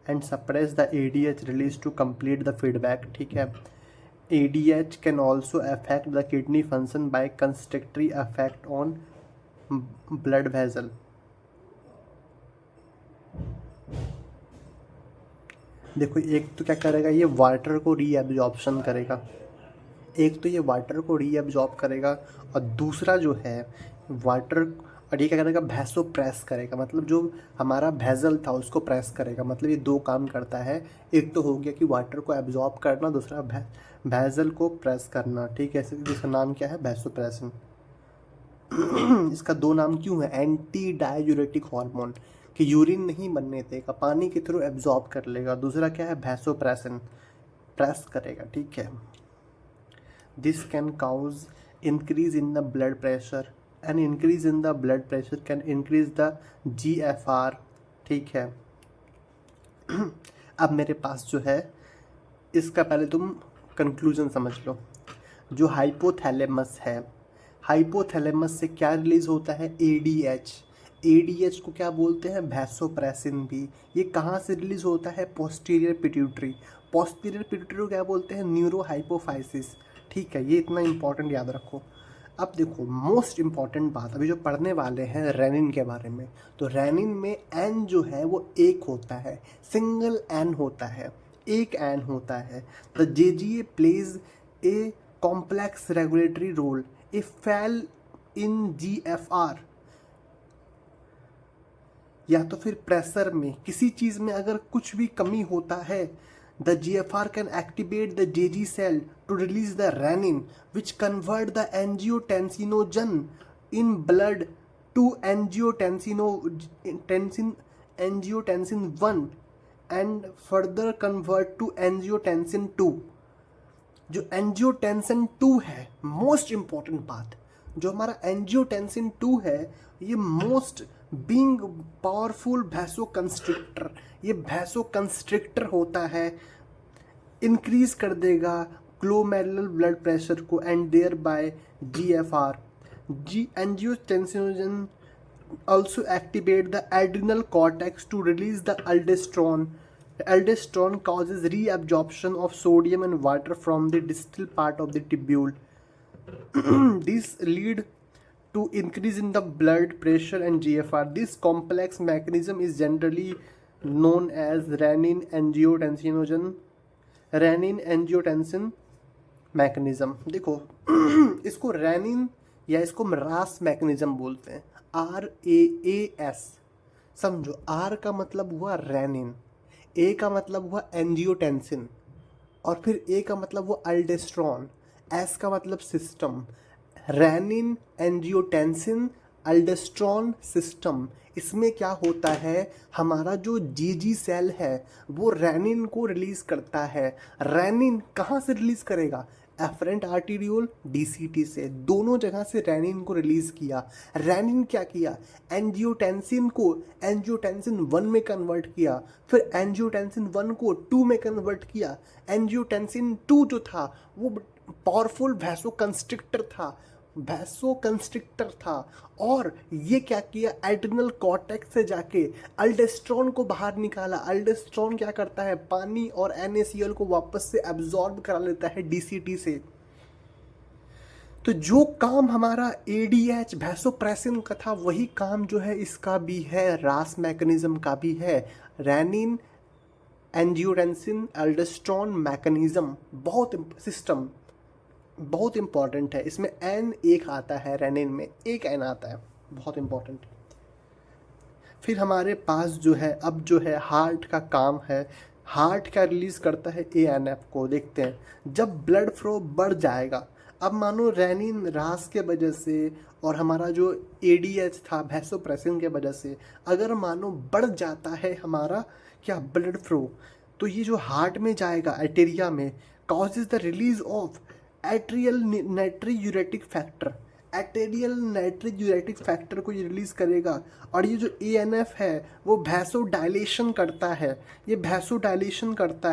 And suppress the ADH release to complete the feedback, ठीक है. ADH can also affect the kidney function by constrictory affect on blood vessel. देखो एक तो क्या करेगा, ये वाटर को रीएब्जॉर्प्शन करेगा, एक तो ये वाटर को रीएब्जॉर्ब करेगा, और दूसरा जो है वाटर, और ये क्या करेगा, भैसो प्रेस करेगा, मतलब जो हमारा भेजल था उसको प्रेस करेगा. मतलब ये दो काम करता है, एक तो हो गया कि वाटर को एब्जॉर्ब करना, दूसरा भेजल को प्रेस करना, ठीक है. जिसका नाम क्या है, वैसोप्रेसिन. इसका दो नाम क्यों है, एंटी डाययूरेटिक हार्मोन, कि यूरिन नहीं बनने देगा, पानी के थ्रू एब्जॉर्ब कर लेगा. दूसरा क्या है, वैसोप्रेसिन, प्रेस करेगा, ठीक है. This can cause increase in the blood pressure, and increase in the blood pressure can increase the GFR, ठीक है. अब मेरे पास जो है, इसका पहले तुम कंक्लूजन समझ लो. जो हाइपोथैलेमस है, हाइपोथैलेमस से क्या रिलीज होता है, ADH को क्या बोलते हैं, वैसोप्रेसिन भी. ये कहाँ से रिलीज होता है, पोस्टीरियर पिट्यूटरी को क्या बोलते हैं, न्यूरोहाइपोफाइसिस, ठीक है. ये इतना इंपॉर्टेंट याद रखो. अब देखो मोस्ट इम्पॉर्टेंट बात अभी जो पढ़ने वाले हैं रेनिन के बारे में. तो रेनिन में एन जो है वो एक होता है, सिंगल एन होता है, एक एन होता है. The JGA plays a complex regulatory role if fail in GFR, या तो फिर प्रेशर में, किसी चीज़ में अगर कुछ भी कमी होता है, the GFR can activate the JG cell to release the renin, which convert the angiotensinogen in blood to angiotensin 1 and further convert to angiotensin 2. जो एंजियोटेंसिन 2 है, मोस्ट इम्पॉर्टेंट बात, जो हमारा एंजियोटेंसिन 2 है, ये मोस्ट बीइंग पावरफुल वैसोकंस्ट्रिक्टर, ये वैसोकंस्ट्रिक्टर होता है, इंक्रीज कर देगा ग्लोमेरुलर ब्लड प्रेशर को and thereby GFR. Angiotensin also activate the adrenal cortex to release the aldosterone. Aldosterone causes reabsorption of sodium and water from the distal part of the tubule. This lead to increase in the blood pressure and GFR. This complex mechanism is generally known as renin-angiotensin mechanism. देखो इसको rennin या इसको रास mechanism बोलते हैं, RAAS. समझो, R का मतलब हुआ रेनिन, A का मतलब हुआ एंजियोटेंसिन, और फिर A का मतलब हुआ अल्डेस्ट्रॉन, S का मतलब system. Renin, angiotensin, aldosterone system. इसमें क्या होता है, हमारा जो जीजी सेल है वो रेनिन को रिलीज करता है. रेनिन कहाँ से रिलीज करेगा, एफरेंट आर्टीरियोल, DCT से, दोनों जगह से रेनिन को रिलीज किया. रेनिन क्या किया, एंजियोटेंसिन को एंजियोटेंसिन 1 में कन्वर्ट किया, फिर एंजियोटेंसिन 1 को 2 में कन्वर्ट किया. एंजियोटेंसिन 2 जो था वो पावरफुल वैसोकंस्ट्रिक्टर था, और ये क्या किया, एड्रिनल कॉर्टेक्स से जाके अल्डेस्ट्रॉन को बाहर निकाला. अल्डेस्ट्रॉन क्या करता है, पानी और NaCl को वापस से एब्जॉर्ब करा लेता है DCT से. तो जो काम हमारा ADH वैसोप्रेसिन का था, वही काम जो है इसका भी है, रास मैकेनिज्म का भी है. रेनिन, एंजियोटेंसिन, अल्डेस्ट्रॉन मैकेनिज्म बहुत इंपॉर्टेंट है. इसमें N एक आता है, रेनिन में एक N आता है, बहुत इंपॉर्टेंट. फिर हमारे पास जो है अब जो है हार्ट का काम है. हार्ट क्या रिलीज करता है, ANF को. देखते हैं, जब ब्लड फ्लो बढ़ जाएगा, अब मानो रेनिन रास के वजह से और हमारा जो ADH था वैसोप्रेसिन के वजह से अगर मानो बढ़ जाता है हमारा क्या ब्लड फ्लो, तो ये जो हार्ट में जाएगा, आर्टेरिया में, causes the release of atrial natriuretic factor. Atrial natriuretic factor को ये रिलीज करेगा. और ये जो ANF है वो वैसोडाइलेशन करता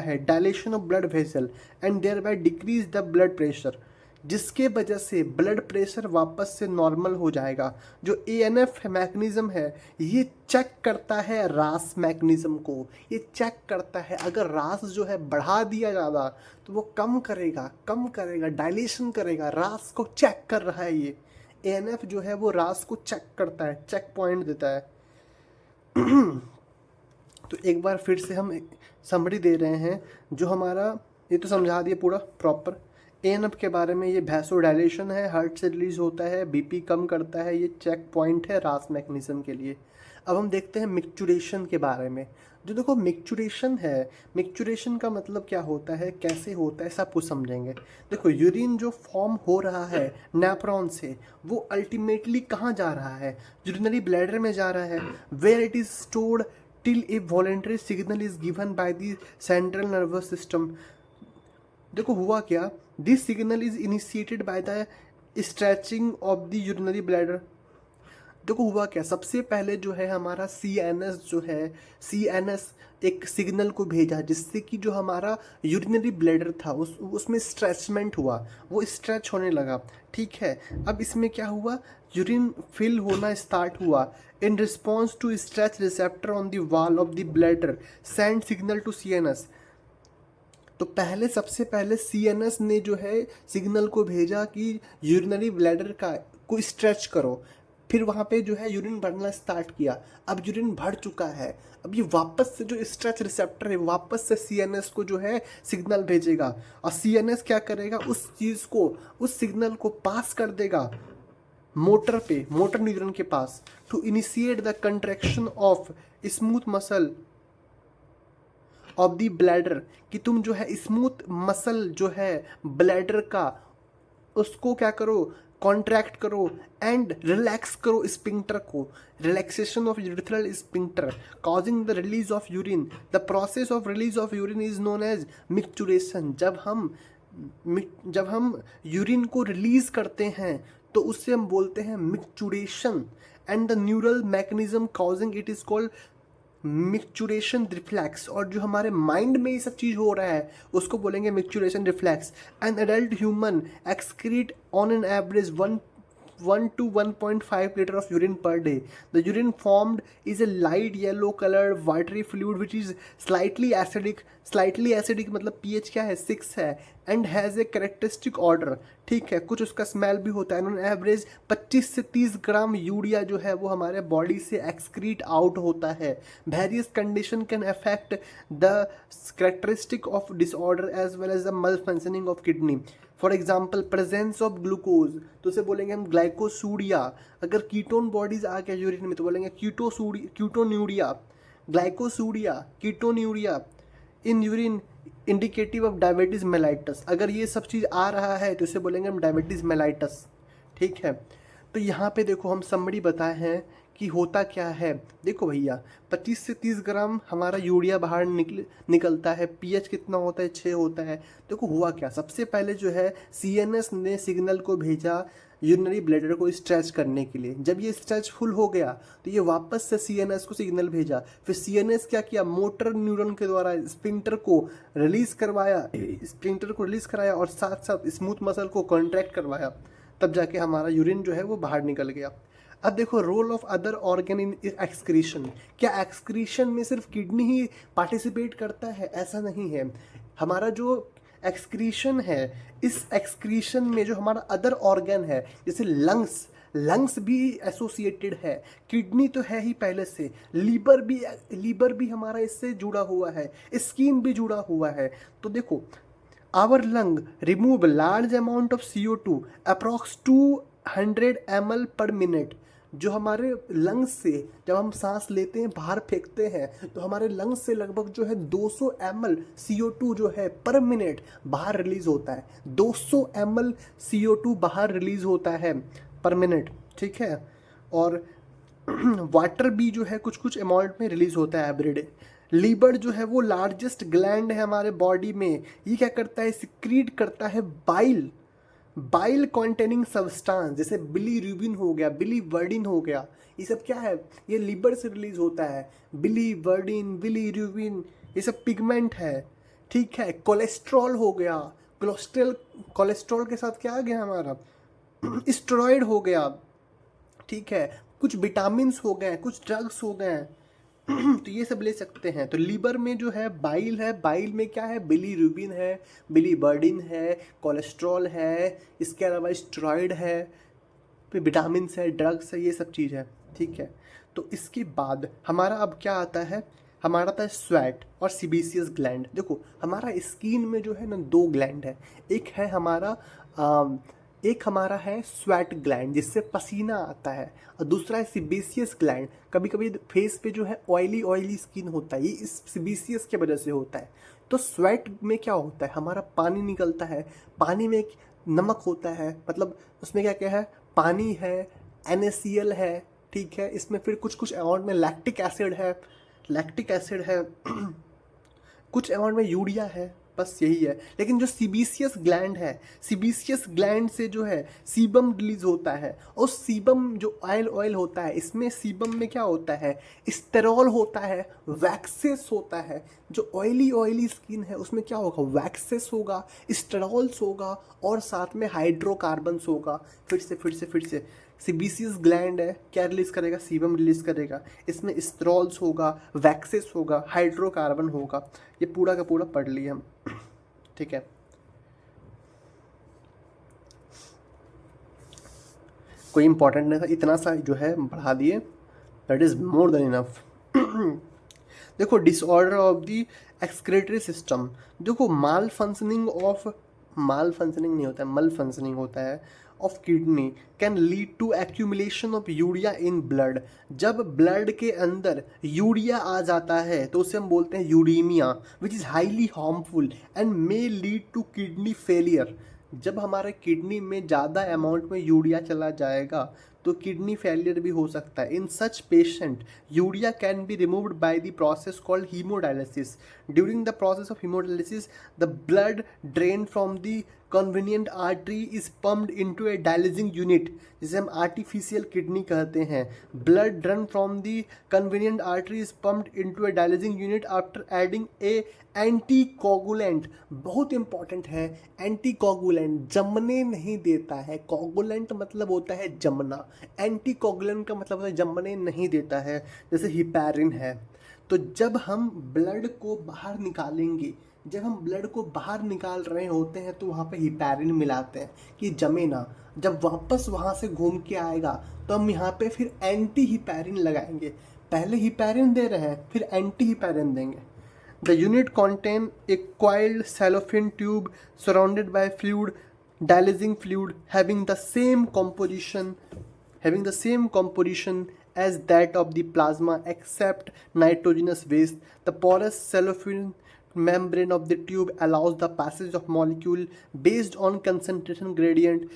है, dilation of blood vessel, and thereby decrease the blood pressure, जिसके वजह से ब्लड प्रेशर वापस से नॉर्मल हो जाएगा. जो ANF मैकेनिज्म है ये चेक करता है रास मैकेनिज्म को, ये चेक करता है. अगर रास जो है बढ़ा दिया ज़्यादा तो वो कम करेगा, डायलेशन करेगा. रास को चेक कर रहा है ये ANF जो है, वो रास को चेक करता है, चेक पॉइंट देता है. तो एक बार फिर से हम समरी दे रहे हैं. जो हमारा ये तो समझा दिया पूरा प्रॉपर. ANF के बारे में, ये वैसोडाइलेशन है, हार्ट से रिलीज होता है, BP कम करता है, ये चेक पॉइंट है रास मैकेनिज्म के लिए. अब हम देखते हैं मिक्चुरेशन के बारे में. जो देखो मिक्चुरेशन है, मिक्चुरेशन का मतलब क्या होता है, कैसे होता है, सब कुछ समझेंगे. देखो, यूरिन जो फॉर्म हो रहा है नेफ्रॉन से, वो अल्टीमेटली कहाँ जा रहा है, यूरिनरी ब्लैडर में जा रहा है, where it is stored till a voluntary signal is given by the central nervous system. देखो हुआ क्या, this signal is initiated by the stretching of the urinary bladder. देखो हुआ क्या, सबसे पहले जो है हमारा CNS एक सिग्नल को भेजा, जिससे कि जो हमारा यूरिनरी ब्लैडर था उसमें स्ट्रेचमेंट हुआ, वो स्ट्रेच होने लगा. ठीक है, अब इसमें क्या हुआ, यूरिन फिल होना स्टार्ट हुआ. In response to stretch receptor on the wall of the bladder send signal to CNS. तो सबसे पहले CNS ने जो है सिग्नल को भेजा कि यूरिनरी ब्लैडर को स्ट्रेच करो. फिर वहाँ पे जो है यूरिन भरना स्टार्ट किया. अब यूरिन भर चुका है, अब ये वापस से जो स्ट्रेच रिसेप्टर है वापस से CNS को जो है सिग्नल भेजेगा, और CNS क्या करेगा, उस सिग्नल को पास कर देगा मोटर न्यूरॉन के पास, to initiate the contraction of smooth muscle of the bladder. कि तुम जो है स्मूथ मसल जो है ब्लैडर का, उसको क्या करो, कॉन्ट्रैक्ट करो, एंड रिलैक्स करो स्पिंक्टर को, relaxation of urethral sphincter causing the release of urine. The process of release of urine is known as micturition. जब हम यूरिन को रिलीज करते हैं तो उससे हम बोलते हैं micturition. And the neural mechanism causing it is called micturition reflex, और जो हमारे माइंड में ये सब चीज़ हो रहा है उसको बोलेंगे micturition reflex. An adult human excrete on an average 1 to 1.5 liter of urine per day. The urine formed is a light yellow colored watery fluid which is slightly acidic. Slightly acidic मतलब pH क्या है 6 है, and has a characteristic odor, ठीक है, कुछ उसका smell भी होता है। ऑन एवरेज 25 से 30 ग्राम यूरिया जो है वो हमारे बॉडी से एक्सक्रीट आउट होता है। Various condition can affect the characteristic of disorder as well as the malfunctioning of kidney. For example presence of glucose, तो उसे बोलेंगे हम ग्लाइकोसूरिया। अगर कीटोन बॉडीज आ गया यूरिन में तो बोलेंगे ketonuria, glycosuria, ketonuria in urine indicative of diabetes mellitus. अगर ये सब चीज़ आ रहा है तो इसे बोलेंगे हम डायबिटीज मेलाइटस, ठीक है। तो यहाँ पे देखो हम समरी बताए हैं कि होता क्या है। देखो भैया 25 से 30 ग्राम हमारा यूरिया बाहर निकलता है, पीएच कितना होता है 6 होता है। देखो हुआ क्या, सबसे पहले जो है सीएनएस ने सिग्नल को भेजा यूरिनरी ब्लैडर को स्ट्रेच करने के लिए। जब ये स्ट्रेच फुल हो गया तो ये वापस से सीएनएस को सिग्नल भेजा, फिर सीएनएस क्या किया, मोटर न्यूरॉन के द्वारा स्पिंटर को रिलीज कराया और साथ साथ स्मूथ मसल को कॉन्ट्रैक्ट करवाया, तब जाके हमारा यूरिन जो है वो बाहर निकल गया। अब देखो role of other organ in excretion. क्या एक्सक्रीशन में सिर्फ किडनी ही पार्टिसिपेट करता है? ऐसा नहीं है। हमारा जो एक्सक्रीशन है, इस एक्सक्रीशन में जो हमारा अदर ऑर्गन है जैसे लंग्स भी एसोसिएटेड है। किडनी तो है ही पहले से, लीवर भी हमारा इससे जुड़ा हुआ है, स्किन भी जुड़ा हुआ है। तो देखो our lung remove large amount of CO2 approx 200 ml per minute. जो हमारे लंग्स से जब हम सांस लेते हैं बाहर फेंकते हैं तो हमारे लंग्स से लगभग जो है 200 ml CO2 जो है पर मिनट बाहर रिलीज होता है। 200 ml CO2 बाहर रिलीज होता है पर मिनट, ठीक है। और वाटर भी जो है कुछ कुछ अमाउंट में रिलीज होता है एवरीडे। लीवर जो है वो लार्जेस्ट ग्लैंड है हमारे बॉडी में। ये क्या करता है, सिक्रीट करता है बाइल कॉन्टेनिंग सब्सटेंस, जैसे बिलीरुबिन हो गया, बिलीवर्डिन हो गया। ये सब क्या है, ये लीवर से रिलीज होता है। बिलीरुबिन ये सब पिगमेंट है, ठीक है। कोलेस्ट्रॉल हो गया, कोलेस्ट्रॉल के साथ क्या आ गया हमारा, स्टेरॉइड हो गया, ठीक है। कुछ विटामिन्स हो गए, कुछ ड्रग्स हो गए तो ये सब ले सकते हैं। तो लीवर में जो है बाइल में क्या है, बिलीरुबिन है, बिलीवर्डिन है, कोलेस्ट्रॉल है, इसके अलावा स्टेरॉइड है, फिर विटामिन्स है, ड्रग्स है, ये सब चीज़ है, ठीक है। तो इसके बाद हमारा अब क्या आता है, हमारा था स्वेट और सीबेसियस ग्लैंड। देखो हमारा स्किन में जो है ना 2 ग्लैंड है। एक हमारा है स्वेट ग्लैंड जिससे पसीना आता है, और दूसरा है सीबेसियस ग्लैंड। कभी कभी फेस पे जो है ऑयली स्किन होता है, ये इस सीबेसियस के वजह से होता है। तो स्वेट में क्या होता है, हमारा पानी निकलता है, पानी में एक नमक होता है, मतलब उसमें क्या क्या है, पानी है, NaCl है, ठीक है। इसमें फिर कुछ कुछ अमाउंट में लैक्टिक एसिड है कुछ अमाउंट में यूरिया है, बस यही है। लेकिन जो सीबेसियस ग्लैंड है, सीबेसियस ग्लैंड से जो है सीबम रिलीज होता है, और सीबम जो ऑयल होता है, इसमें सीबम में क्या होता है, स्टेरॉल होता है, वैक्सेस होता है। जो ऑयली स्किन है उसमें क्या होगा, वैक्सेस होगा, स्टेरॉल्स होगा, और साथ में हाइड्रोकार्बन्स होगा। फिर से सीबेसियस ग्लैंड है, क्या रिलीज करेगा, सीबम रिलीज करेगा। इसमें स्टेरॉल्स होगा, वैक्सेस होगा, हाइड्रोकार्बन होगा। ये पूरा का पूरा पढ़ लिए हम, ठीक है। कोई इंपॉर्टेंट नहीं था, इतना सा जो है बढ़ा दिए, that is more than enough. देखो disorder of the excretory system. देखो माल फंक्शनिंग नहीं होता है, मल फंक्शनिंग होता है of kidney can lead to accumulation of urea in blood. जब ब्लड के अंदर यूरिया आ जाता है तो उसे हम बोलते हैं uremia, which is highly harmful and may lead to kidney failure. जब हमारे किडनी में ज़्यादा अमाउंट में यूरिया चला जाएगा तो किडनी फेलियर भी हो सकता है। In such patient urea can be removed by the process called haemodialysis. During the process of haemodialysis the blood drain from the convenient artery is pumped into a dialysing unit, जिसे हम artificial kidney कहते हैं। Blood run from the convenient artery is pumped into a dialysing unit after adding a anticoagulant. बहुत important है, anticoagulant जमने नहीं देता है। कोगुलेंट मतलब होता है जमना, एंटी कोगुलेंट का मतलब होता है जमने नहीं देता है, जैसे हिपैरिन है। तो जब हम ब्लड को बाहर निकालेंगे, जब हम ब्लड को बाहर निकाल रहे होते हैं तो वहाँ पे हिपैरिन मिलाते हैं कि जमे ना। जब वापस वहाँ से घूम के आएगा तो हम यहाँ पे फिर एंटी हिपैरिन लगाएंगे। पहले हिपैरिन दे रहे हैं, फिर एंटी हिपैरिन देंगे। The unit contain A coiled cellophane tube surrounded by fluid, dialysing fluid having the same composition as that of the plasma except nitrogenous waste. The porous cellophane membrane of the tube allows the passage of molecule based on concentration gradient.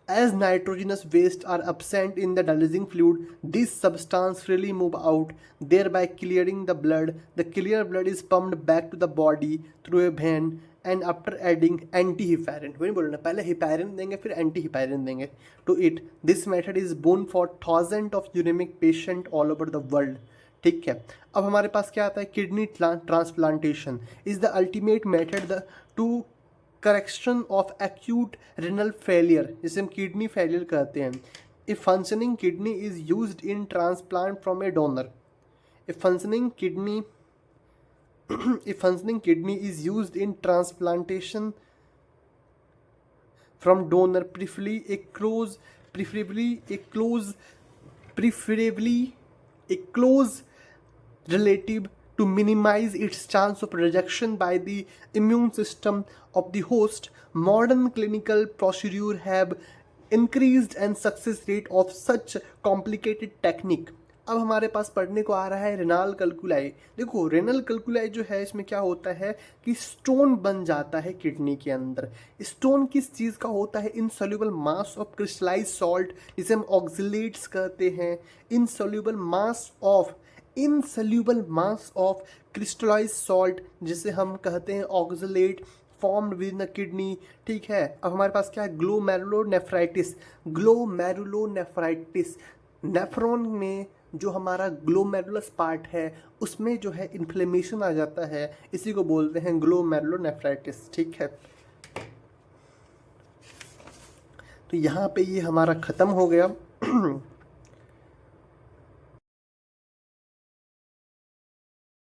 As nitrogenous waste are absent in the dialysing fluid, these substances freely move out, thereby clearing the blood. The clear blood is pumped back to the body through a vein and after adding antiheparin, वही बोल रहे हैं, पहले heparin देंगे फिर एंटीहिपैरिन देंगे to it. This method is known for thousands of uremic patients all over the world. ठीक है, अब हमारे पास क्या आता है, kidney transplantation is the ultimate method to correction of acute renal failure, जिसे हम किडनी फेलियर कहते हैं। A functioning kidney is used in transplant from a donor. A functioning kidney is used in transplantation from donor, preferably a close relative, to minimize its chance of rejection by the immune system of the host. Modern clinical procedures have increased and success rate of such complicated technique. अब हमारे पास पढ़ने को आ रहा है renal कैल्कुलाई। देखो renal कैल्कुलाई जो है इसमें क्या होता है कि स्टोन बन जाता है किडनी के अंदर। स्टोन किस चीज़ का होता है, insoluble mass of crystallize salt, जिसे हम ऑक्सलेट्स कहते हैं। Insoluble mass of crystallize salt, जिसे हम कहते हैं oxalate, formed with the kidney. ठीक है, अब हमारे पास क्या है, ग्लोमेरुलोनेफ्राइटिस। नेफ्रॉन में जो हमारा ग्लोमेरुलस पार्ट है उसमें जो है इन्फ्लेमेशन आ जाता है, इसी को बोलते हैं ग्लोमेरुलोनेफ्राइटिस। ठीक है, तो यहाँ पे ये हमारा ख़त्म हो गया।